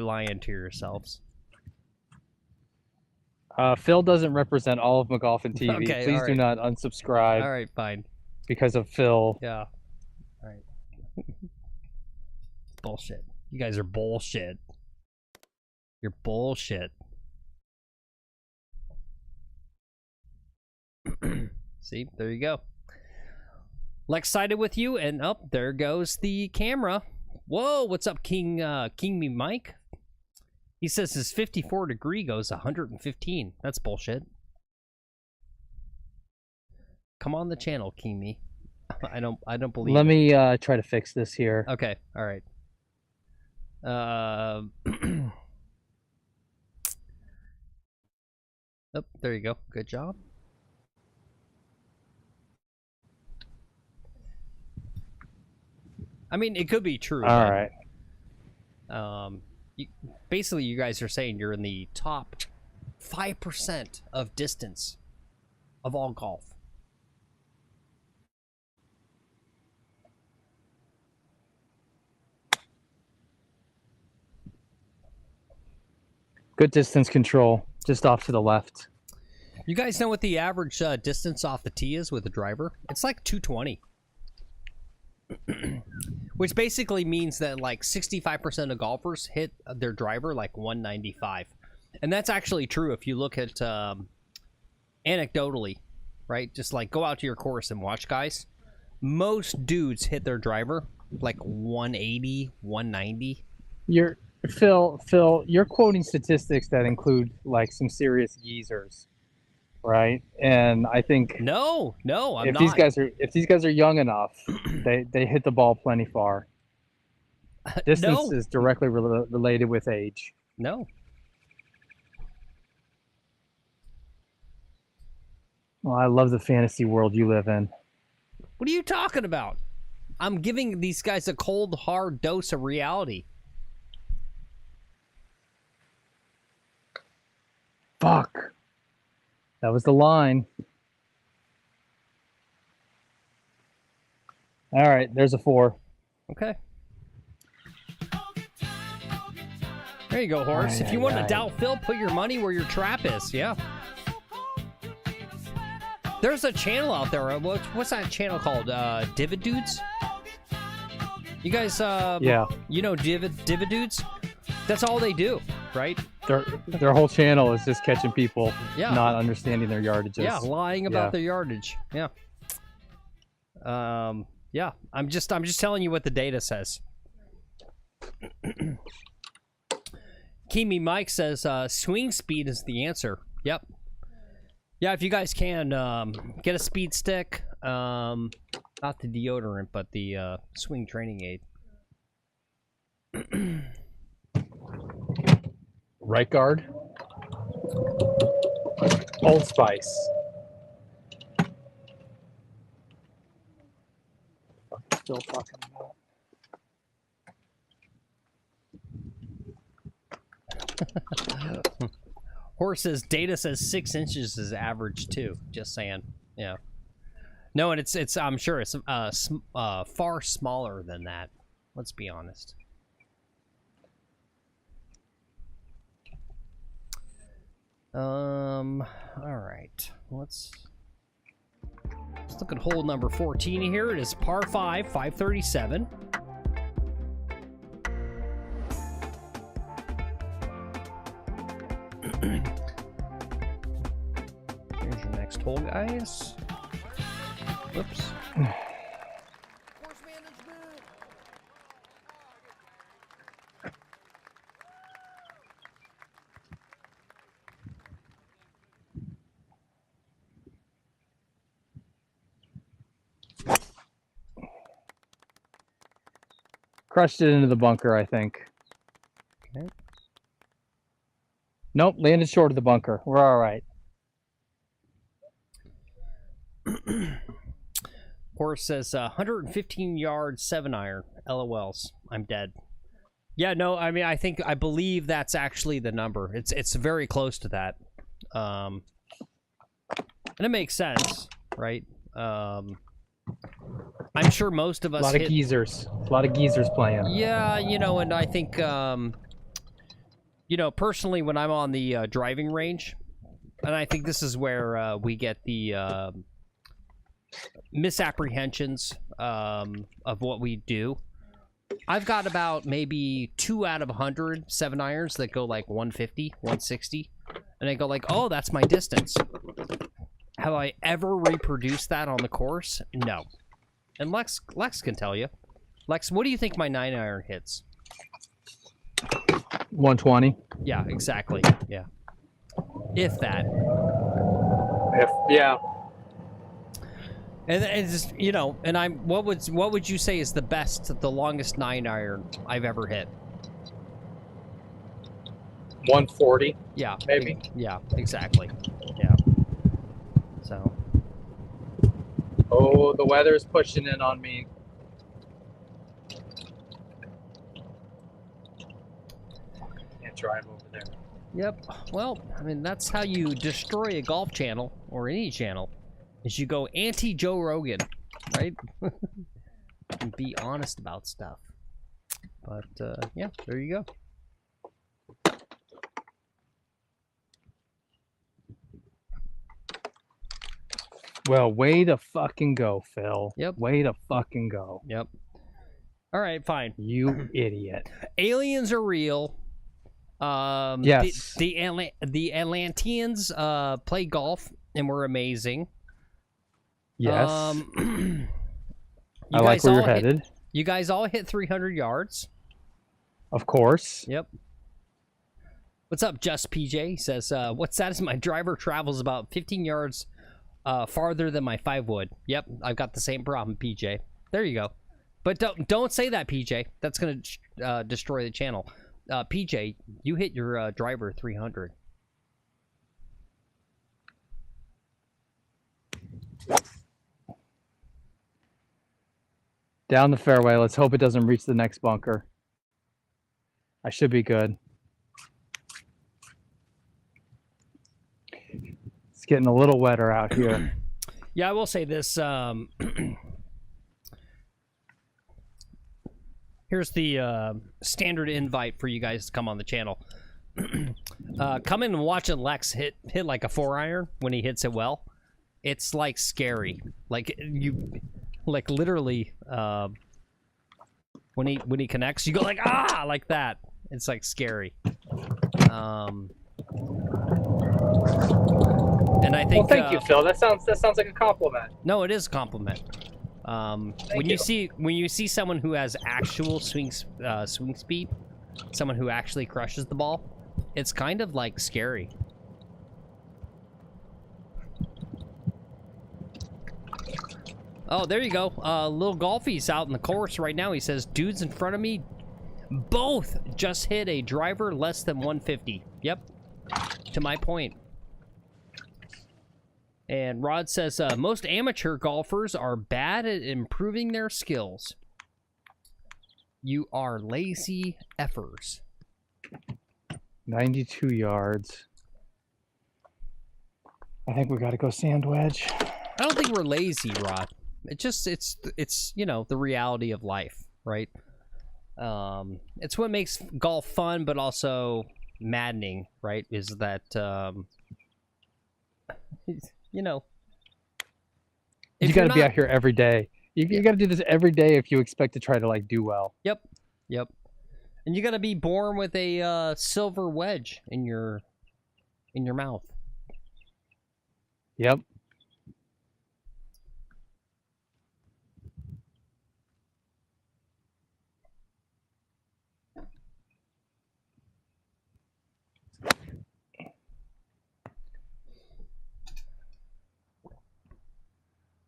lying to yourselves." Phil doesn't represent all of McGolfin TV. Okay, Please all do right. not unsubscribe All right, fine. because of Phil. Yeah. All right. Bullshit. You guys are bullshit. You're bullshit. See, there you go. Lex sided with you, and up there goes the camera. Whoa, what's up, King Me Mike? He says his 54 degree goes 115. That's bullshit. Come on the channel, King Me. I don't believe. Let me try to fix this here. Okay, all right. Oh, there you go. Good job. I mean, it could be true. All right. Basically, you guys are saying you're in the top 5% of distance of all golf. Good distance control, just off to the left. You guys know what the average distance off the tee is with a driver? It's like 220. Which basically means that like 65% of golfers hit their driver like 195. And that's actually true if you look at anecdotally, right? Just like go out to your course and watch guys. Most dudes hit their driver like 180, 190. Phil, you're quoting statistics that include like some serious geezers, right? And I think I'm not. If these guys are young enough, they hit the ball plenty far. Distance is directly related with age. No. Well, I love the fantasy world you live in. What are you talking about? I'm giving these guys a cold, hard dose of reality. Fuck. That was the line. All right, there's a 4. Okay. There you go, horse. If you want to doubt Phil, put your money where your trap is. Yeah. There's a channel out there. What's that channel called? Divot Dudes? You guys, yeah. You know Divot Dudes? That's all they do, right? Their whole channel is just catching people not understanding their yardages. Yeah, lying about their yardage. Yeah. Yeah. I'm just telling you what the data says. Kimi Mike says swing speed is the answer. Yep. Yeah, if you guys can get a speed stick, not the deodorant, but the swing training aid. Right guard. Old Spice. Still talking about. Horses data says 6 inches is average too. Just saying. Yeah. No, and it's I'm sure it's far smaller than that. Let's be honest. All right. Let's look at hole number 14 here. It is par 5, 537. Here's your next hole, guys. Whoops. Crushed it into the bunker, I think. Okay. Nope, landed short of the bunker. We're all right. Horse says 115 yards, 7-iron. LOLs. I'm dead. Yeah, no, I mean, I believe that's actually the number. It's very close to that. And it makes sense, right? I'm sure most of us A lot of geezers playing. Yeah, you know, and I think, you know, personally, when I'm on the driving range, and I think this is where we get the misapprehensions of what we do. I've got about maybe 2 out of 100 7-irons that go like 150, 160, and I go like, oh, that's my distance. Have I ever reproduced that on the course? No. And Lex can tell you. Lex, what do you think my 9-iron hits? 120. Yeah, exactly. Yeah. If that. Yeah. And it's just, you know, and what would you say is the longest 9-iron I've ever hit? 140. Yeah. Maybe. Yeah, exactly. Yeah. So. Oh, the weather's pushing in on me. Can't drive over there. Yep. Well, I mean, that's how you destroy a golf channel, or any channel, is you go anti-Joe Rogan, right? And be honest about stuff. But, yeah, there you go. Well, way to fucking go, Phil. Yep. Way to fucking go. Yep. All right, fine. You idiot. Aliens are real. Yes. The Atlanteans play golf and were amazing. Yes. You I like guys where you're all headed. You guys all hit 300 yards. Of course. Yep. What's up, Just PJ? He says, what's sad is my driver travels about 15 yards farther than my 5 would. Yep, I've got the same problem, PJ. There you go. But don't say that, PJ. That's going to destroy the channel. PJ, you hit your driver 300. Down the fairway. Let's hope it doesn't reach the next bunker. I should be good. It's getting a little wetter out here. Yeah, I will say this. Here's the standard invite for you guys to come on the channel. Come in and watch Lex hit like a 4-iron when he hits it well. It's like scary. Like literally when he connects, you go like like that. It's like scary. And I think. Well, thank you, Phil. That sounds like a compliment. No, it is a compliment. When you see someone who has actual swing speed, someone who actually crushes the ball, it's kind of like scary. Oh, there you go. Little Golfy's out in the course right now. He says, dudes in front of me both just hit a driver less than 150. Yep, to my point. And Rod says, most amateur golfers are bad at improving their skills. You are lazy effers. 92 yards. I think we got to go sand wedge. I don't think we're lazy, Rod. It's you know, the reality of life, right? It's what makes golf fun, but also maddening, right? Is that, you know, you got to be out here every day. You got to do this every day if you expect to try to like do well. Yep. And you got to be born with a silver wedge in your mouth. Yep.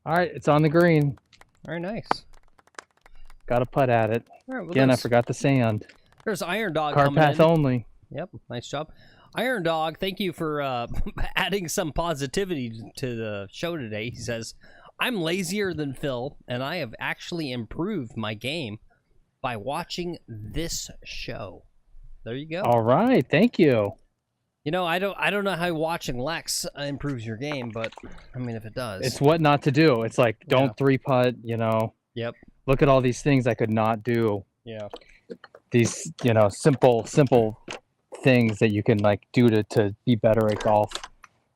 All right, it's on the green. Very nice. Got to putt at it. All right, well, again, I forgot the sand. There's Iron Dog Car coming path in. only. Yep, nice job. Iron Dog, thank you for adding some positivity to the show today. He says, I'm lazier than Phil, and I have actually improved my game by watching this show. There you go. All right, thank you. You know, I don't know how watching Lex improves your game, but I mean, if it does, it's what not to do. It's like don't 3-putt. You know. Yep. Look at all these things I could not do. Yeah. These, you know, simple things that you can like do to be better at golf.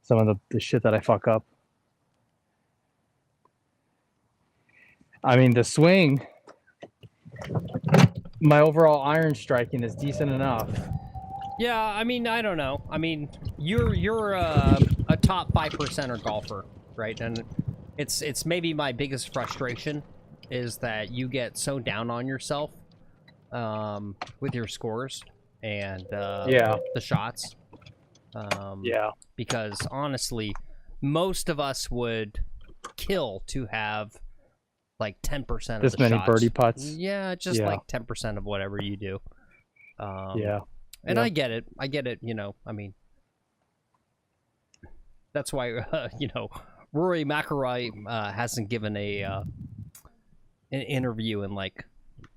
Some of the shit that I fuck up. I mean, the swing. My overall iron striking is decent enough. Yeah, I mean, I don't know. I mean, you're a top 5%er golfer. right? And it's maybe my biggest frustration is that you get so down on yourself with your scores and Yeah. the shots. Yeah. Because honestly, most of us would kill to have like 10% of This the many shots. birdie putts. Yeah, just Yeah. like 10% of whatever you do. Yeah. And Yeah. I get it. You know, I mean, that's why, you know, Rory McIlroy hasn't given an interview in like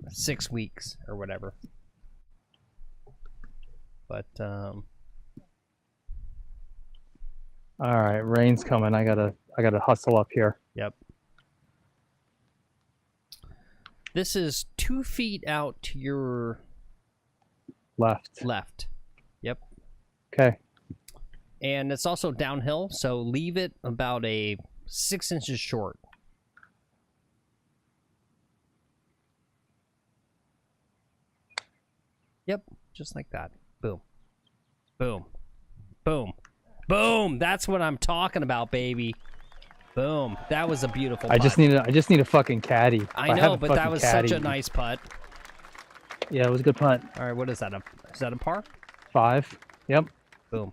6 weeks or whatever. But, All right, rain's coming. I gotta hustle up here. yep. This is 2 feet out to your Left. Yep. Okay. And it's also downhill, so leave it about 6 inches short. Yep, just like that. Boom. Boom. Boom. Boom! That's what I'm talking about, baby. Boom. That was a beautiful putt. I just need a fucking caddy. If I have know, a but that fucking was caddy, such a nice putt. Yeah, it was a good putt. All right, what is that? Is that a par? 5. Yep. Boom.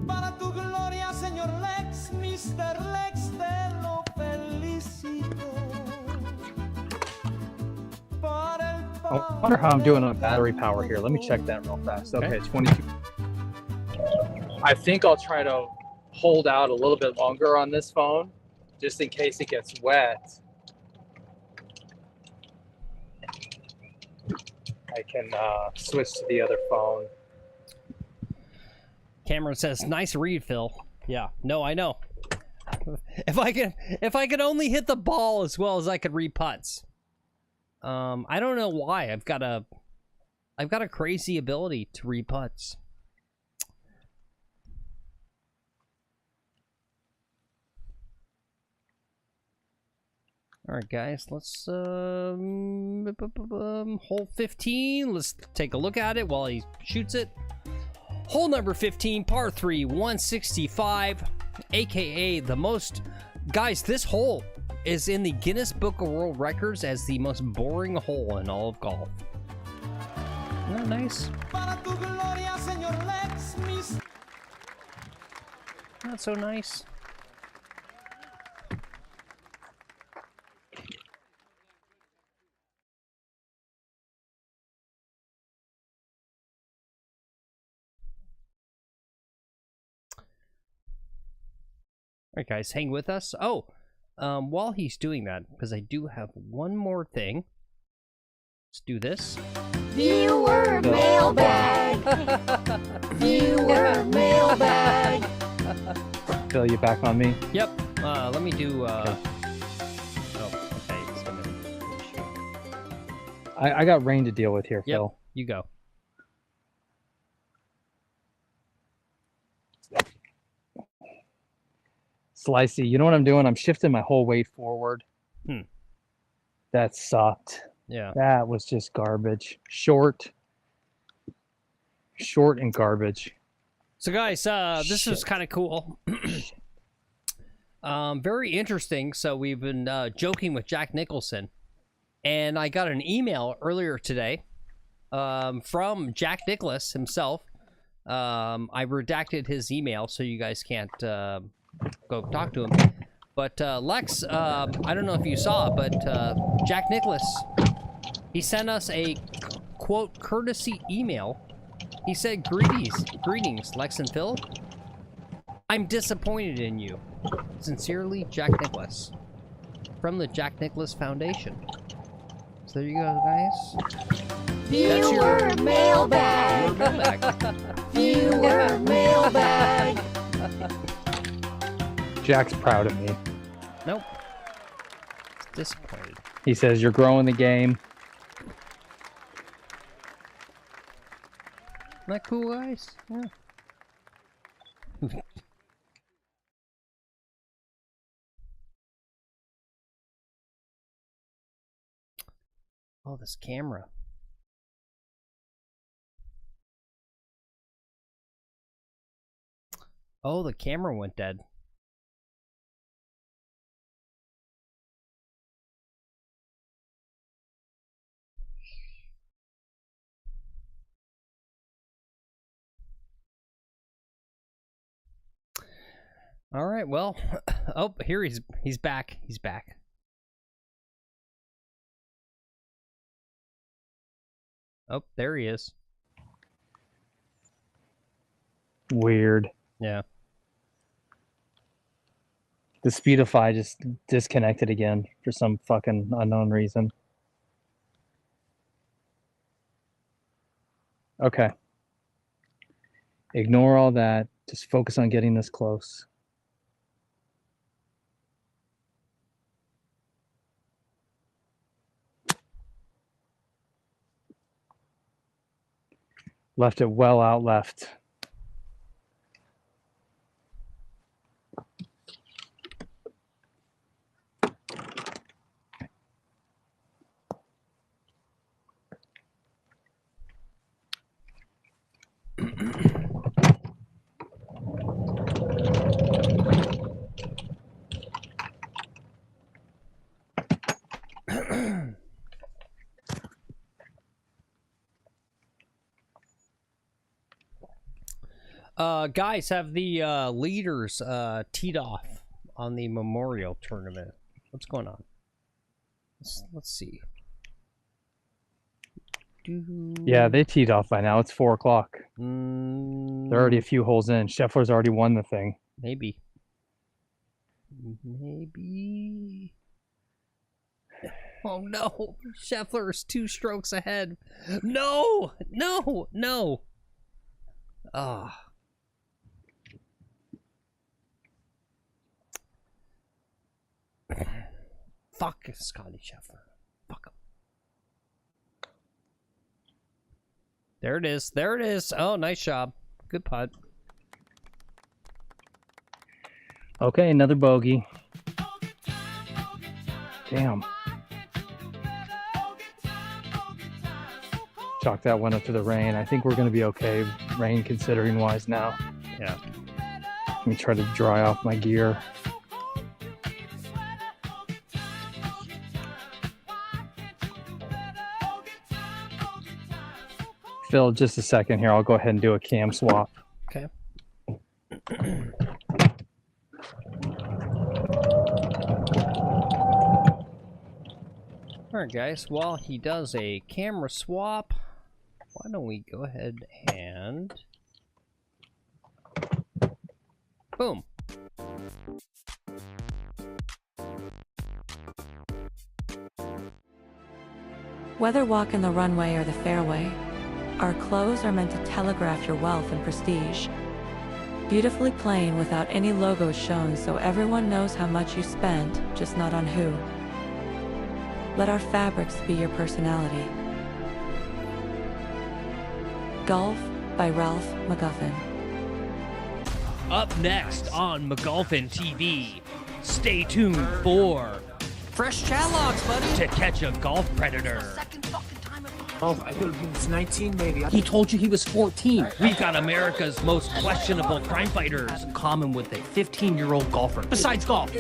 Para tu gloria, señor Lex, Mr. Lex, te lo felicito. I wonder how I'm doing on battery power here. Let me check that real fast. Okay, 22. I think I'll try to hold out a little bit longer on this phone, just in case it gets wet. I can switch to the other phone. Cameron says, "Nice read, Phil." Yeah. No, I know. If I could only hit the ball as well as I could read putts. I don't know why. I've got a crazy ability to read putts. All right, guys, let's hole 15. Let's take a look at it while he shoots it. Hole number 15, par 3, 165, aka the most. Guys, this hole is in the Guinness Book of World Records as the most boring hole in all of golf. Isn't that nice? Not so nice. All right, guys, hang with us. Oh, while he's doing that, because I do have one more thing. Let's do this. Viewer mailbag. Viewer mailbag. Phil, you back on me? Yep. Let me do. Oh, okay. It's gonna... I got rain to deal with here, Yep. Phil. You go. Slicey, you know what I'm doing? I'm shifting my whole weight forward. Hmm. That sucked. Yeah. That was just garbage. Short and garbage. So, guys, this is kind of cool. Very interesting. So, we've been joking with Jack Nicholson, and I got an email earlier today from Jack Nicklaus himself. I redacted his email so you guys can't go talk to him. But Lex, I don't know if you saw, but Jack Nicklaus, he sent us a quote courtesy email. He said, greetings, Lex and Phil. I'm disappointed in you. Sincerely, Jack Nicklaus. From the Jack Nicklaus Foundation. So there you go, guys. Viewer mailbag. Viewer mailbag. Viewer mailbag. Jack's proud of me. Nope. Disappointed. He says, you're growing the game. Isn't that cool, guys? Yeah. Oh, this camera. Oh, the camera went dead. All right, well, oh, here he's back. He's back. Oh, there he is. Weird. Yeah. The Speedify just disconnected again for some fucking unknown reason. Okay. Ignore all that. Just focus on getting this close. Left it well out left. Guys, have the leaders teed off on the Memorial Tournament. What's going on? Let's see. Yeah, they teed off by now. It's 4 o'clock. They're already a Mm, few holes in. Scheffler's already won the thing. maybe. Maybe. Oh no! Scheffler is 2 strokes ahead. No! No! No! Ah. Fuck Scotty Scheffler. Fuck him. There it is. There it is. Oh, nice job. Good putt. Okay, another bogey. Damn. Chalk that one up to the rain. I think we're going to be okay, rain considering wise now. Yeah. Let me try to dry off my gear. Phil, just a second here. I'll go ahead and do a cam swap. Okay. All right, guys. While he does a camera swap, why don't we go ahead and boom. Whether walking the runway or the fairway, our clothes are meant to telegraph your wealth and prestige. Beautifully plain without any logos shown so everyone knows how much you spent, just not on who. Let our fabrics be your personality. Golf by Ralph McGuffin. Up next on McGolfin TV, stay tuned for Fresh chat logs, buddy. To Catch a Golf Predator. Oh, I could have been 19, maybe. He told you he was 14. We've got America's most questionable crime fighters in common with a 15-year-old golfer. Besides golf,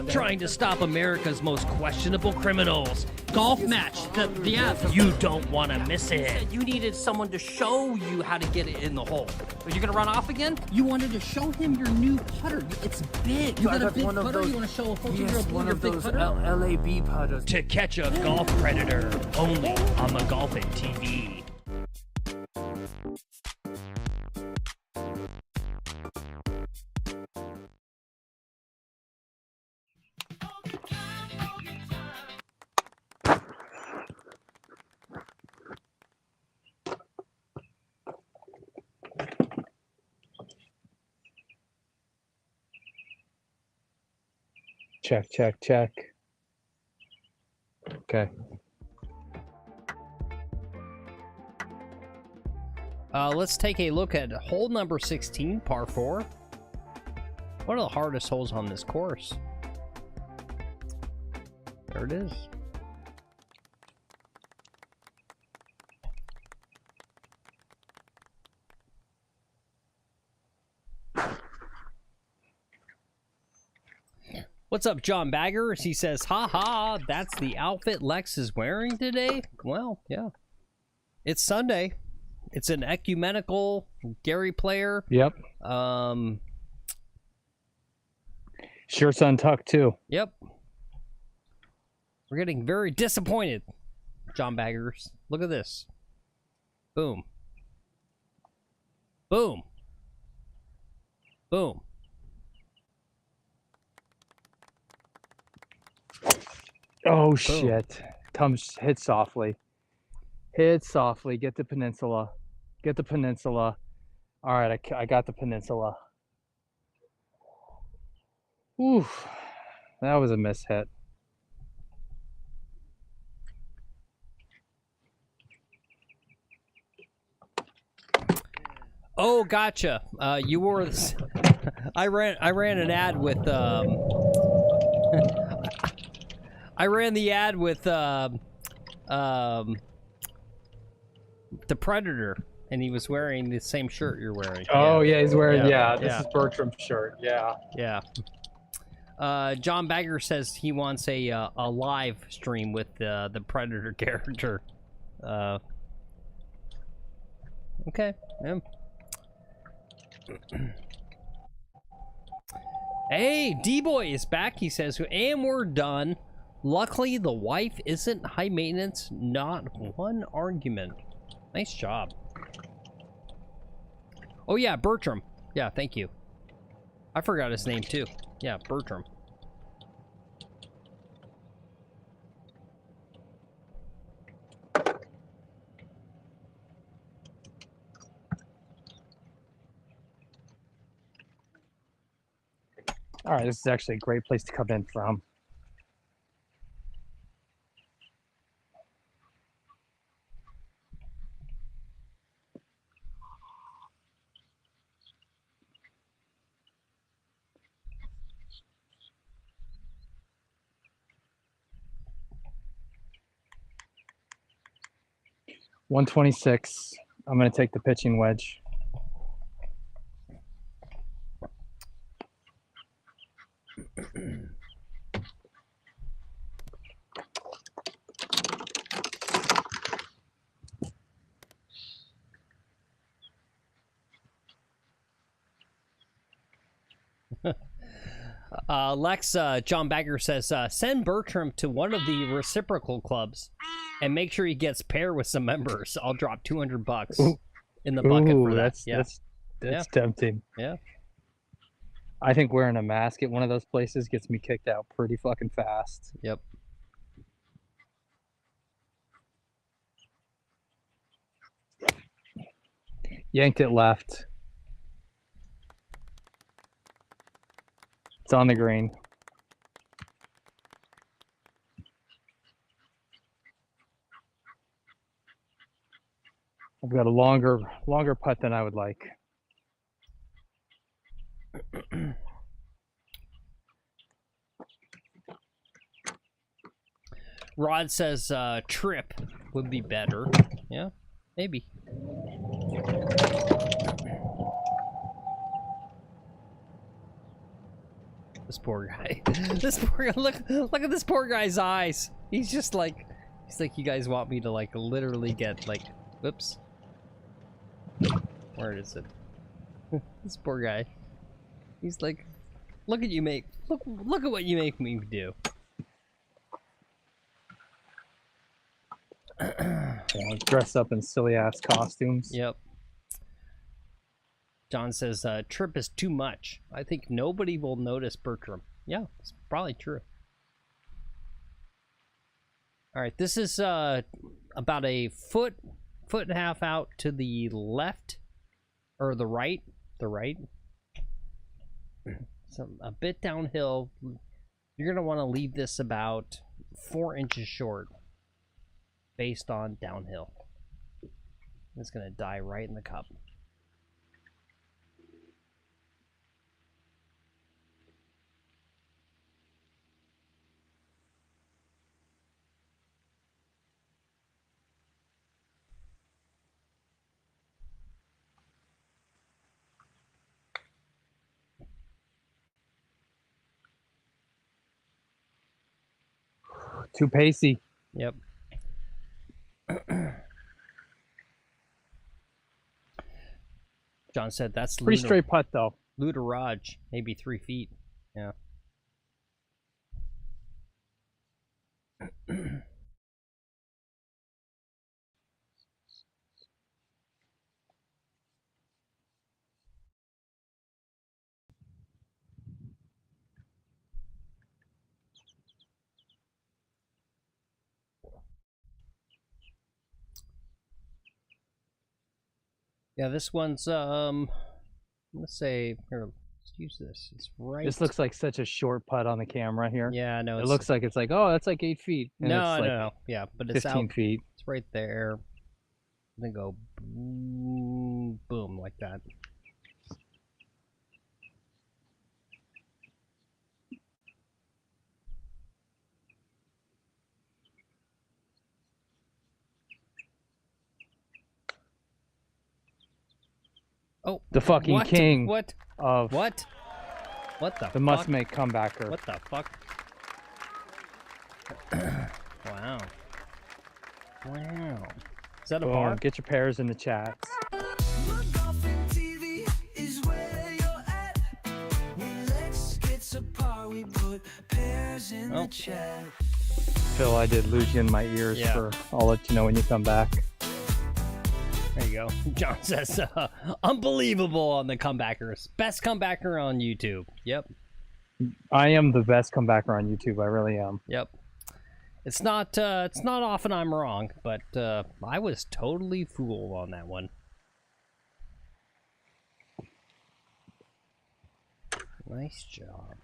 trying to stop America's most questionable criminals. Golf match, the app. You don't want to miss it. You needed someone to show you how to get it in the hole. Are you gonna run off again? You wanted to show him your new putter. It's big. You got a big putter. You want to show a 14-year-old your big putter? LAB putters. To Catch a Golf Predator, only on McGolfin TV. Check, check, check. Okay. Let's take a look at hole number 16, par 4. One of the hardest holes on this course. There it is. What's up, John Baggers? He says, ha ha, that's the outfit Lex is wearing today? Well, yeah. It's Sunday. It's an ecumenical Gary player. Yep. Shirt's untucked too. Yep. We're getting very disappointed, John Baggers. Look at this. Boom. Boom. Boom. Oh, Boom. shit. Hit softly. Hit softly. Get the peninsula. Get the peninsula. All right, I got the peninsula. Oof. That was a mishit. Oh, gotcha. You wore this. I ran an ad with I ran the ad with the Predator, and he was wearing the same shirt you're wearing. Oh yeah, he's wearing Yeah. this is Bertram's shirt. Yeah. Yeah. John Bagger says he wants a live stream with the Predator character. Okay. Yeah. Hey, D-Boy is back. He says, and we're done. Luckily, the wife isn't high maintenance. Not one argument. Nice job. Oh, yeah, Bertram. Yeah, thank you. I forgot his name, too. Yeah, Bertram. All right, this is actually a great place to come in from. .126. I'm going to take the pitching wedge. Lex, John Bagger says, send Bertram to one of the reciprocal clubs and make sure he gets paired with some members. I'll drop $200 in the bucket for that. That's tempting. Yeah. I think wearing a mask at one of those places gets me kicked out pretty fucking fast. Yep. Yanked it left. It's on the green. I've got a longer putt than I would like. Rod says trip would be better. Yeah, maybe. This poor guy. This poor guy. Look at this poor guy's eyes. He's just like, you guys want me to like literally get like, whoops. Where is it? This poor guy. He's like, look at you look at what you make me do. Dressed up in silly ass costumes. Yep. John says, trip is too much. I think nobody will notice Bertram. Yeah, it's probably true. All right, this is about a foot and a half out to the left, or the right. So a bit downhill. You're gonna want to leave this about 4 inches short, based on downhill. It's gonna die right in the cup. Too pacey. Yep. John said that's Pretty straight putt, though. Ludaraj, maybe 3 feet. Yeah. Yeah, this one's let's say here, let's use this. It's right. This looks like such a short putt on the camera here. Yeah, no. It looks like it's like, oh, that's like 8 feet. And No, it's like no. Yeah, but it's 15 out. feet. It's right there. Then go boom, boom like that. Oh, The fucking what? king What? of What? What the? the must-make comebacker. What the fuck? Wow. Wow. Is that a Boom. bar? Get your pairs in the chats. McGolfin TV is where you're at. When Lex gets apart, we put pairs in the chat. Phil, I did lose you in my ears Yeah. for. I'll let you know when you come back. There you go. John says, unbelievable on the comebackers. Best comebacker on YouTube. Yep. I am the best comebacker on YouTube. I really am. Yep. It's not often I'm wrong, but I was totally fooled on that one. Nice job.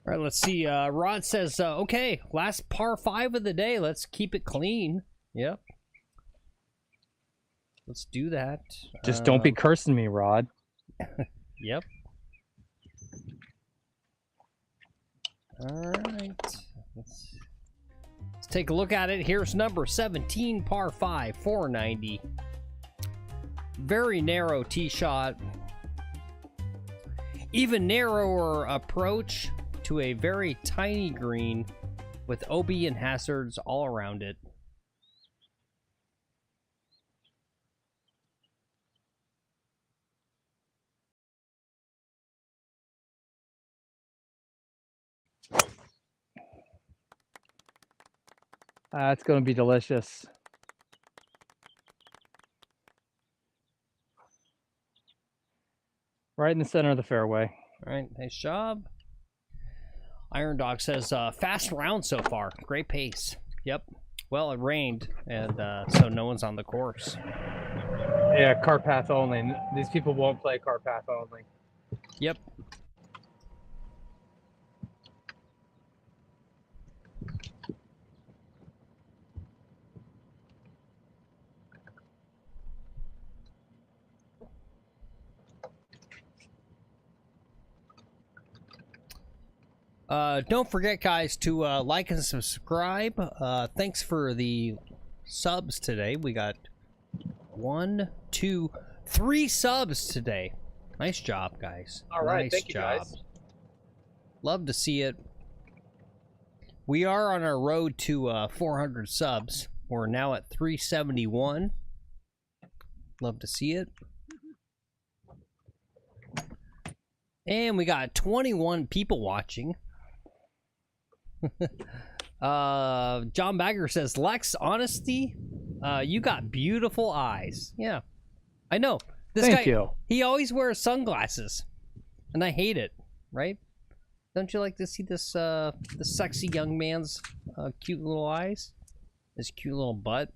All right, let's see. Rod says, okay, last par 5 of the day. Let's keep it clean. Yep. Let's do that. Just don't be cursing me, Rod. Yep. All right. Let's take a look at it. Here's number 17, par 5, 490. Very narrow tee shot. Even narrower approach to a very tiny green with OB and hazards all around it. It's going to be delicious. Right in the center of the fairway. All right, nice job. Iron Dog says, fast round so far. Great pace. Yep. Well, it rained, and so no one's on the course. Yeah, car path only. These people won't play car path only. Yep. Don't forget, guys, to like and subscribe. Thanks for the subs today. We got 1, 2, 3 subs today. Nice job, guys. All right, nice thank you, job. guys. Love to see it. We are on our road to 400 subs. We're now at 371. Love to see it. And we got 21 people watching. John Bagger says, Lex, honesty, you got beautiful eyes. Yeah, I know. This Thank guy, you. he always wears sunglasses, and I hate it, right? Don't you like to see this this sexy young man's cute little eyes? His cute little butt?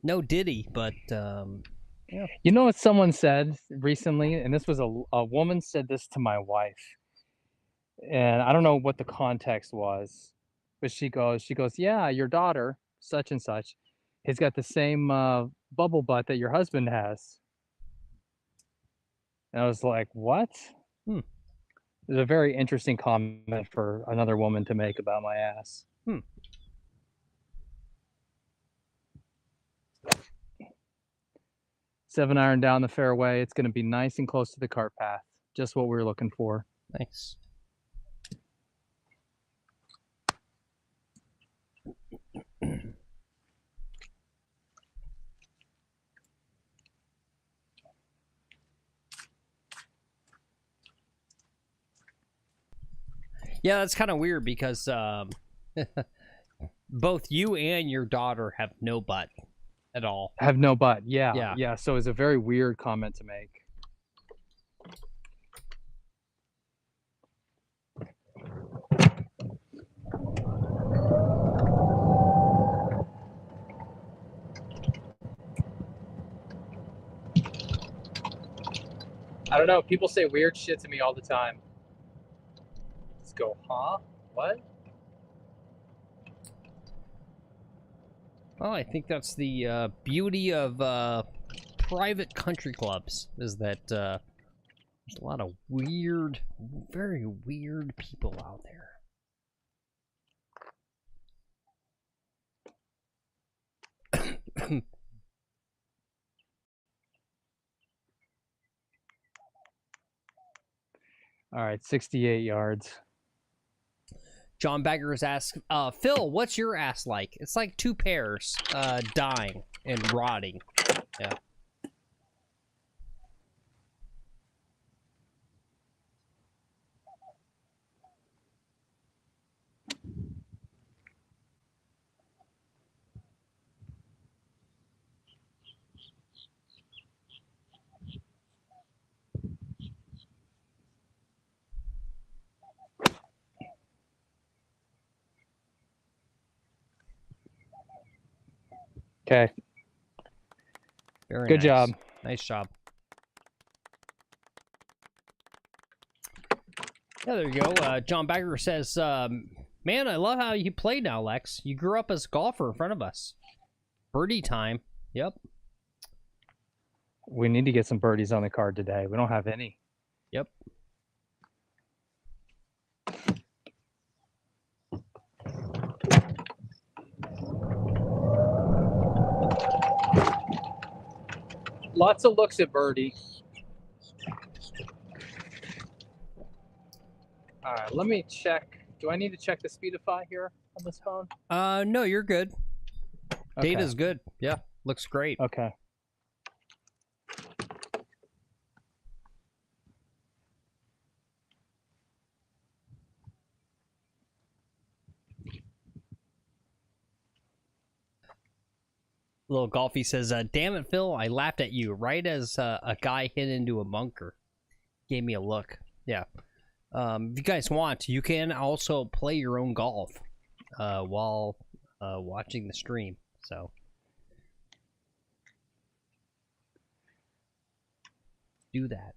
No Diddy, but yeah. You know what someone said recently, and this was a woman said this to my wife, and I don't know what the context was, but she goes, yeah, your daughter, such and such, He's got the same bubble butt that your husband has. And I was like, what? Hmm. It's a very interesting comment for another woman to make about my ass. Hmm. Seven iron down the fairway. It's going to be nice and close to the cart path. Just what we were looking for. Nice. Yeah, that's kind of weird because both you and your daughter have no butt at all. Have no butt. Yeah. Yeah. Yeah. So it's a very weird comment to make. I don't know. People say weird shit to me all the time. Just go, huh? What? Well, I think that's the beauty of private country clubs, is that there's a lot of weird, very weird people out there. All right, 68 yards. John Baggers asks, Phil, what's your ass like? It's like two pairs dying and rotting. Yeah. Okay. Very Good nice. job. Nice job. Yeah, there you go. John Bagger says, man, I love how you play now, Lex. You grew up as a golfer in front of us. Birdie time. Yep. We need to get some birdies on the card today. We don't have any. Yep. Lots of looks at birdie. All right, let me check. Do I need to check the speedify here on this phone? No, you're good. Okay. Data's good. Yeah, looks great. Okay. Little Golfy says, damn it, Phil, I laughed at you right as a guy hit into a bunker. Gave me a look. Yeah. If you guys want, you can also play your own golf while watching the stream. So, do that.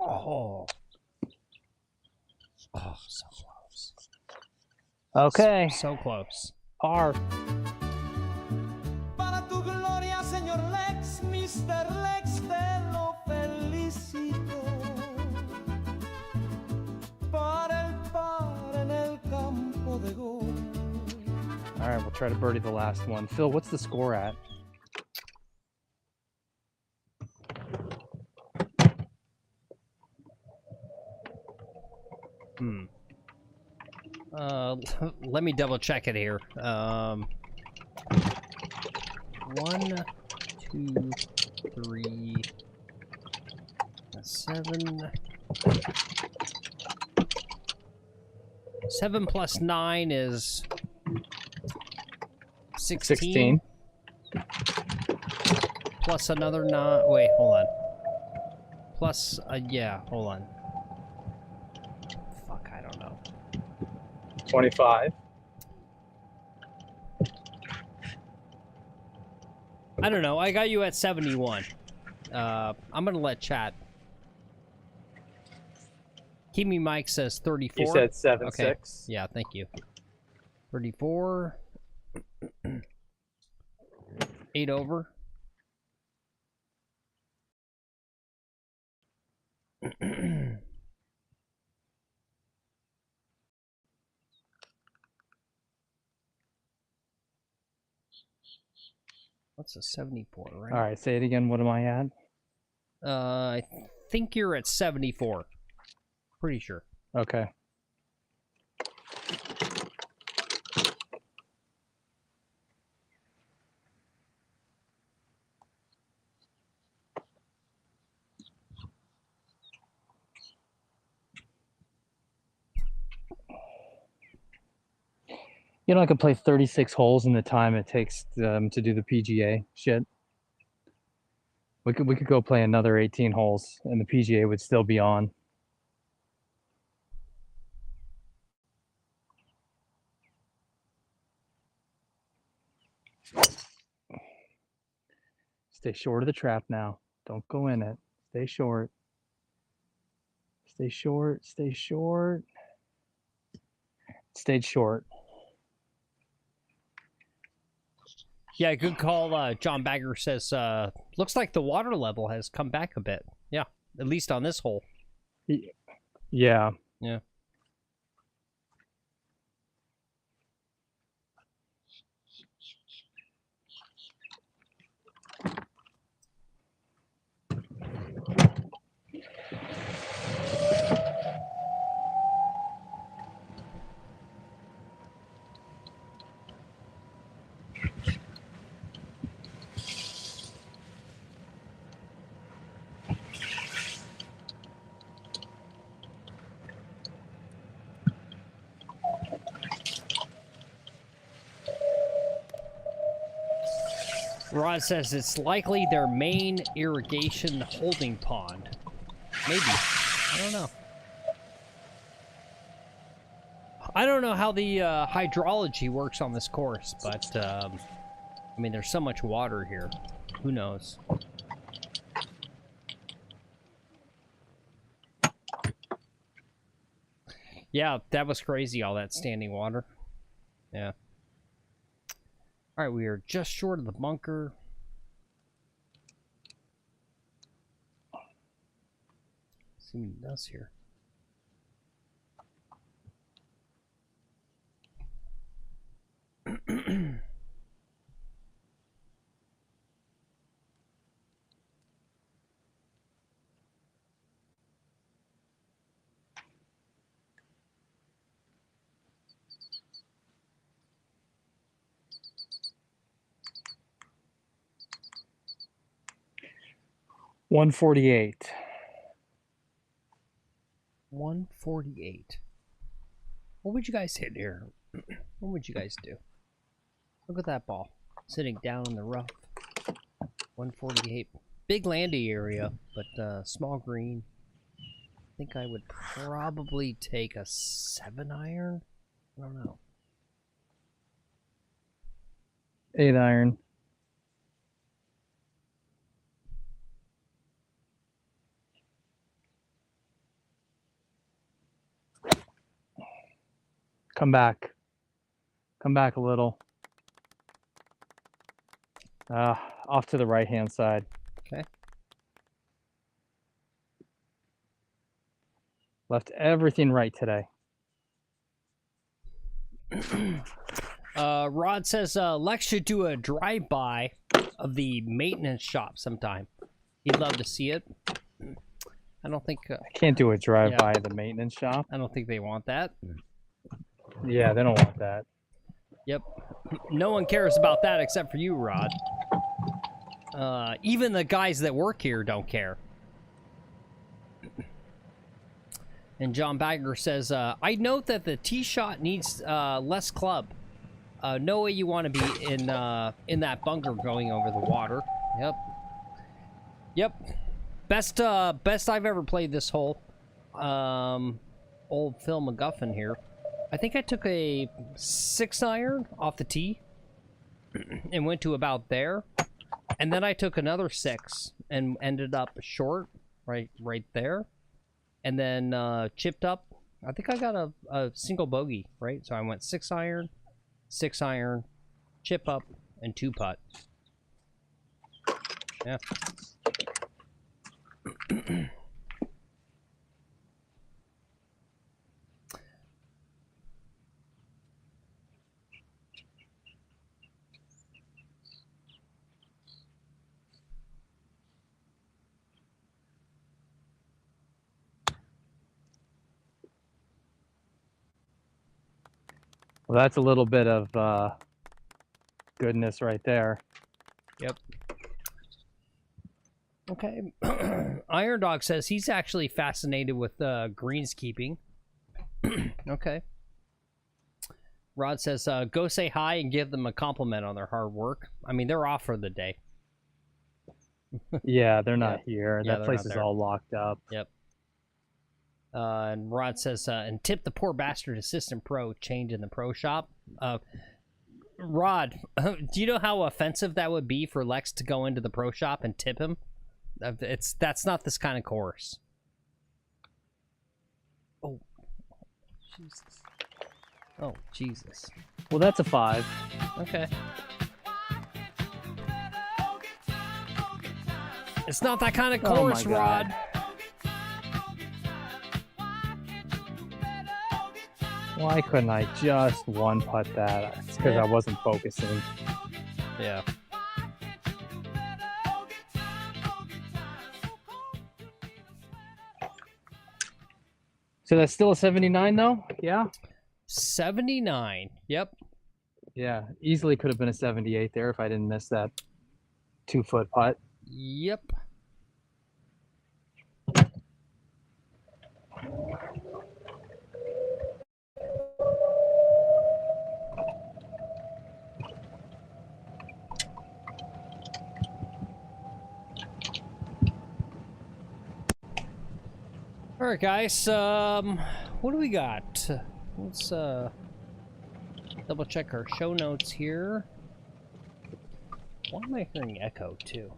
Oh. Oh, so close. Okay. So close. Par. Para tu gloria, señor Lex, Mr. Lex, te lo felicito. Para el par en el campo de gol. All right, we'll try to birdie the last one. Phil, what's the score at? Let me double check it here. 1, 2, 3, 7. 7 plus 9 is 16. Plus another 9. Wait, hold on. Plus, yeah, hold on. 25. I don't know. I got you at 71. I'm gonna let chat. Kimi Mike says 34. You said 7 okay. 6. Yeah, thank you. 34. 8 over. What's a 74, right? All right, say it again. What am I at? I think you're at 74. Pretty sure. Okay. You know, I could play 36 holes in the time it takes to do the PGA shit. We could go play another 18 holes, and the PGA would still be on. Stay short of the trap now. Don't go in it. Stay short. Stay short. Stay short. Stayed short. Yeah, good call. John Bagger says, looks like the water level has come back a bit. Yeah, at least on this hole. Yeah. Yeah. Rod says it's likely their main irrigation holding pond. Maybe. I don't know. I don't know how the hydrology works on this course, but I mean, there's so much water here. Who knows? Yeah, that was crazy, all that standing water. Yeah. All right, we are just short of the bunker. Let's see what he does here. $148. 148. What would you guys hit here? What would you guys do? Look at that ball sitting down in the rough. 148. Big landy area, but small green. I think I would probably take a 7-iron. I don't know. 8-iron. Come back. Come back a little. Off to the right-hand side. Okay. Left everything right today. Rod says Lex should do a drive-by of the maintenance shop sometime. He'd love to see it. I don't think... I can't do a drive-by of the maintenance shop. I don't think they want that. Yeah, they don't want that. Yep. No one cares about that except for you, Rod. Even the guys that work here don't care. And John Bagger says, I note that the tee shot needs less club. No way you want to be in that bunker going over the water. Yep. Yep. Best I've ever played this hole. Old Phil McGuffin here. I think I took a 6-iron off the tee and went to about there. And then I took another 6 and ended up short right there. And then chipped up. I think I got a single bogey, right? So I went 6-iron, 6-iron, chip up, and 2-putt. Yeah. Well, that's a little bit of goodness right there. Yep. Okay. Iron Dog says he's actually fascinated with greenskeeping. Okay. Rod says, go say hi and give them a compliment on their hard work. I mean, they're off for the day. Yeah, they're not here. Yeah, That they're place not is there. all locked up. Yep. And Rod says, and tip the poor bastard assistant pro change in the pro shop. Rod, do you know how offensive that would be for Lex to go into the pro shop and tip him? That's not this kind of course. Oh, Jesus. Oh, Jesus. Well, that's a 5. Okay. It's not that kind of course, Oh my God. Rod. Why couldn't I just 1-putt that? It's because I wasn't focusing. Yeah. So that's still a 79 though? Yeah? 79. Yep. Yeah, easily could have been a 78 there if I didn't miss that 2-foot putt. Yep. All right, guys. What do we got? Let's double check our show notes here. Why am I hearing echo too?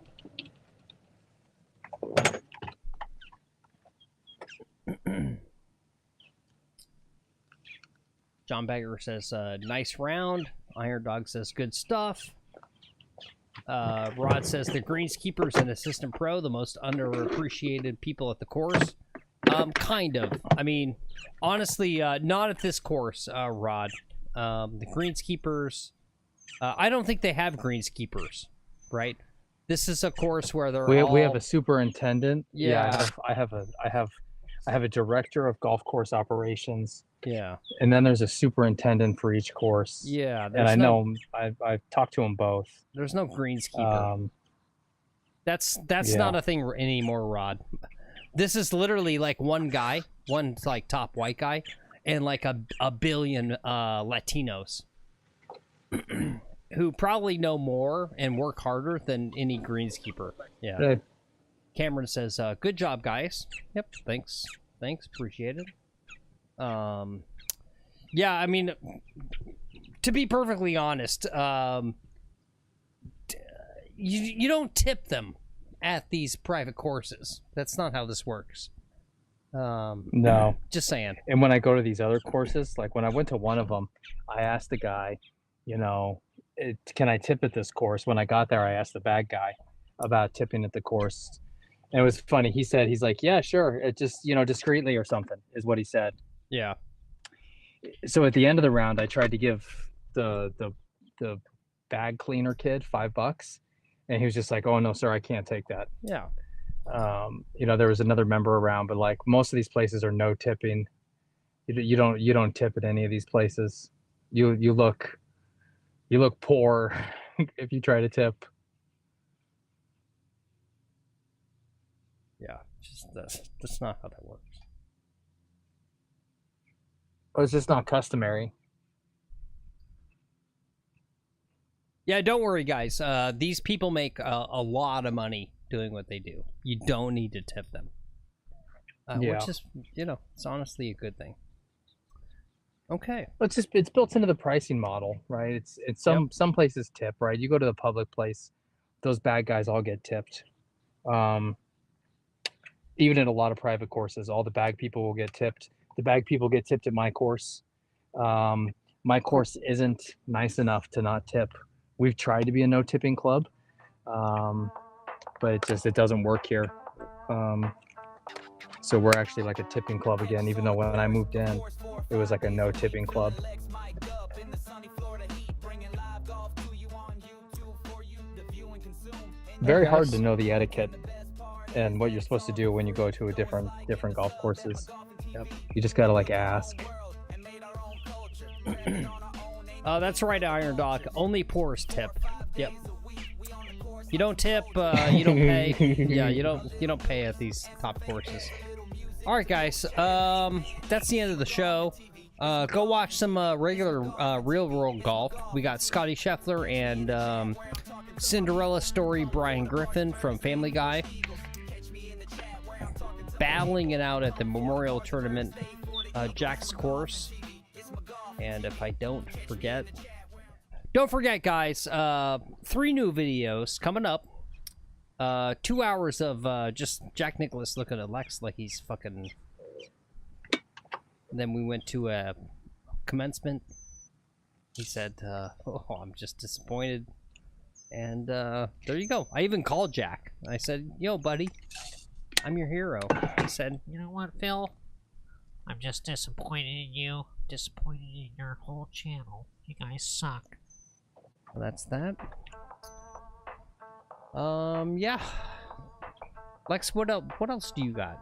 John Bagger says, nice round. Iron Dog says, good stuff. Rod says, the greenskeepers and assistant pro, the most underappreciated people at the course. Kind of. I mean, honestly, not at this course, Rod. The greenskeepers, I don't think they have greenskeepers, right? This is a course where they're we have a superintendent. Yeah. I have a director of golf course operations. Yeah. And then there's a superintendent for each course. Yeah. And I know I've talked to them both. There's no greenskeeper. That's not a thing anymore, Rod. This is literally like one guy, one like top white guy, and like a billion Latinos who probably know more and work harder than any greenskeeper. Yeah. Right. Cameron says, good job, guys. Yep, thanks. Appreciate it. Yeah, I mean, to be perfectly honest, you don't tip them at these private courses. That's not how this works. No. Just saying. And when I go to these other courses, like when I went to one of them, I asked the guy, can I tip at this course? When I got there, I asked the bad guy about tipping at the course. And it was funny. He's like, yeah, sure. It just, discreetly or something is what he said. Yeah. So at the end of the round, I tried to give the bag cleaner kid $5. And he was just like, oh, no, sir, I can't take that. Yeah. There was another member around, but like most of these places are no tipping. You don't tip at any of these places. You look poor if you try to tip. Yeah, that's not how that works. It's just not customary. Yeah, don't worry, guys. These people make a lot of money doing what they do. You don't need to tip them. Which is, it's honestly a good thing. Okay. It's built into the pricing model, right? It's some places tip, right? You go to the public place, those bad guys all get tipped. Even in a lot of private courses, all the bag people will get tipped. The bag people get tipped at my course. My course isn't nice enough to not tip. We've tried to be a no tipping club, but it doesn't work here. So we're actually like a tipping club again, even though when I moved in, it was like a no tipping club. Very hard to know the etiquette and what you're supposed to do when you go to a different golf courses. Yep. You just gotta like ask. That's right, Iron Dog. Only pours tip. Yep. You don't tip, you don't pay. Yeah, you don't pay at these top courses. All right, guys. That's the end of the show. Go watch some regular real world golf. We got Scotty Scheffler and Cinderella Story Brian Griffin from Family Guy battling it out at the Memorial Tournament, Jack's course. And if I don't forget, guys, 3 new videos coming up. 2 hours of just Jack Nicklaus looking at Lex like he's fucking. And then we went to a commencement. He said, "Oh, I'm just disappointed." And there you go. I even called Jack. I said, "Yo, buddy, I'm your hero." He said, "You know what, Phil? I'm just disappointed in you. Disappointed in your whole channel. You guys suck." Well, that's that. Yeah. Lex, what else do you got?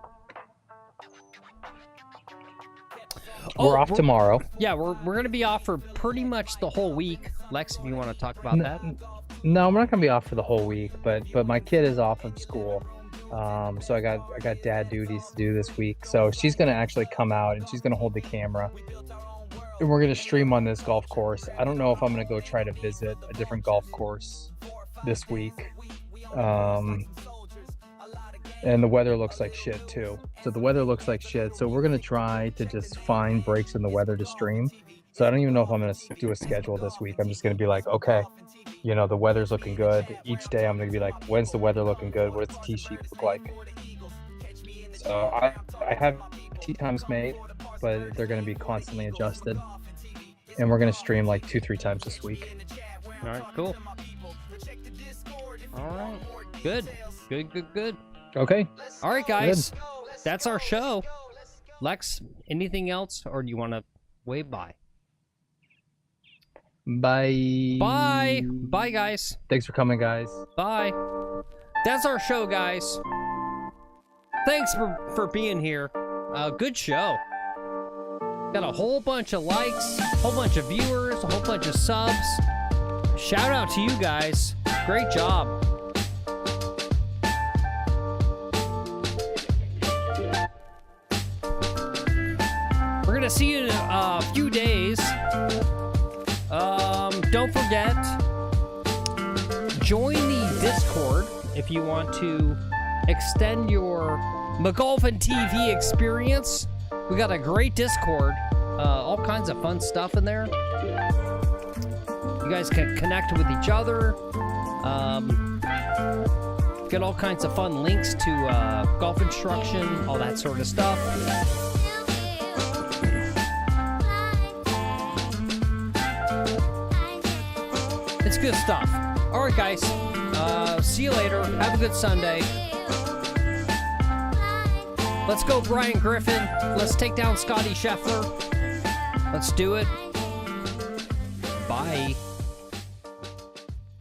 We're off tomorrow. Yeah, we're gonna be off for pretty much the whole week. Lex, if you want to talk about that. No, we're not gonna be off for the whole week, but my kid is off of school. So I got dad duties to do this week. So she's gonna actually come out and she's gonna hold the camera. And we're gonna stream on this golf course. I don't know if I'm gonna go try to visit a different golf course this week. And the weather looks like shit too. So the weather looks like shit. So we're gonna try to just find breaks in the weather to stream. So I don't even know if I'm gonna do a schedule this week. I'm just gonna be like, okay, you know, the weather's looking good. Each day I'm gonna be like, when's the weather looking good? What does the tee sheet look like? So I have tee times made, but they're gonna be constantly adjusted. And we're gonna stream like 2-3 times this week. All right, cool. All right, good. Okay. All right, guys, that's our show. Lex, anything else, or do you want to wave bye? Bye, guys. Thanks for coming, guys. Bye. That's our show, guys. Thanks for being here. Good show. Got a whole bunch of likes, a whole bunch of viewers, a whole bunch of subs. Shout out to you guys. Great job. We're gonna see you in a few days. Don't forget, join the Discord if you want to extend your McGolfin TV experience. We got a great Discord, all kinds of fun stuff in there. You guys can connect with each other. Get all kinds of fun links to golf instruction, all that sort of stuff. It's good stuff. All right, guys. See you later. Have a good Sunday. Let's go, Brian Griffin. Let's take down Scotty Scheffler. Let's do it. Bye.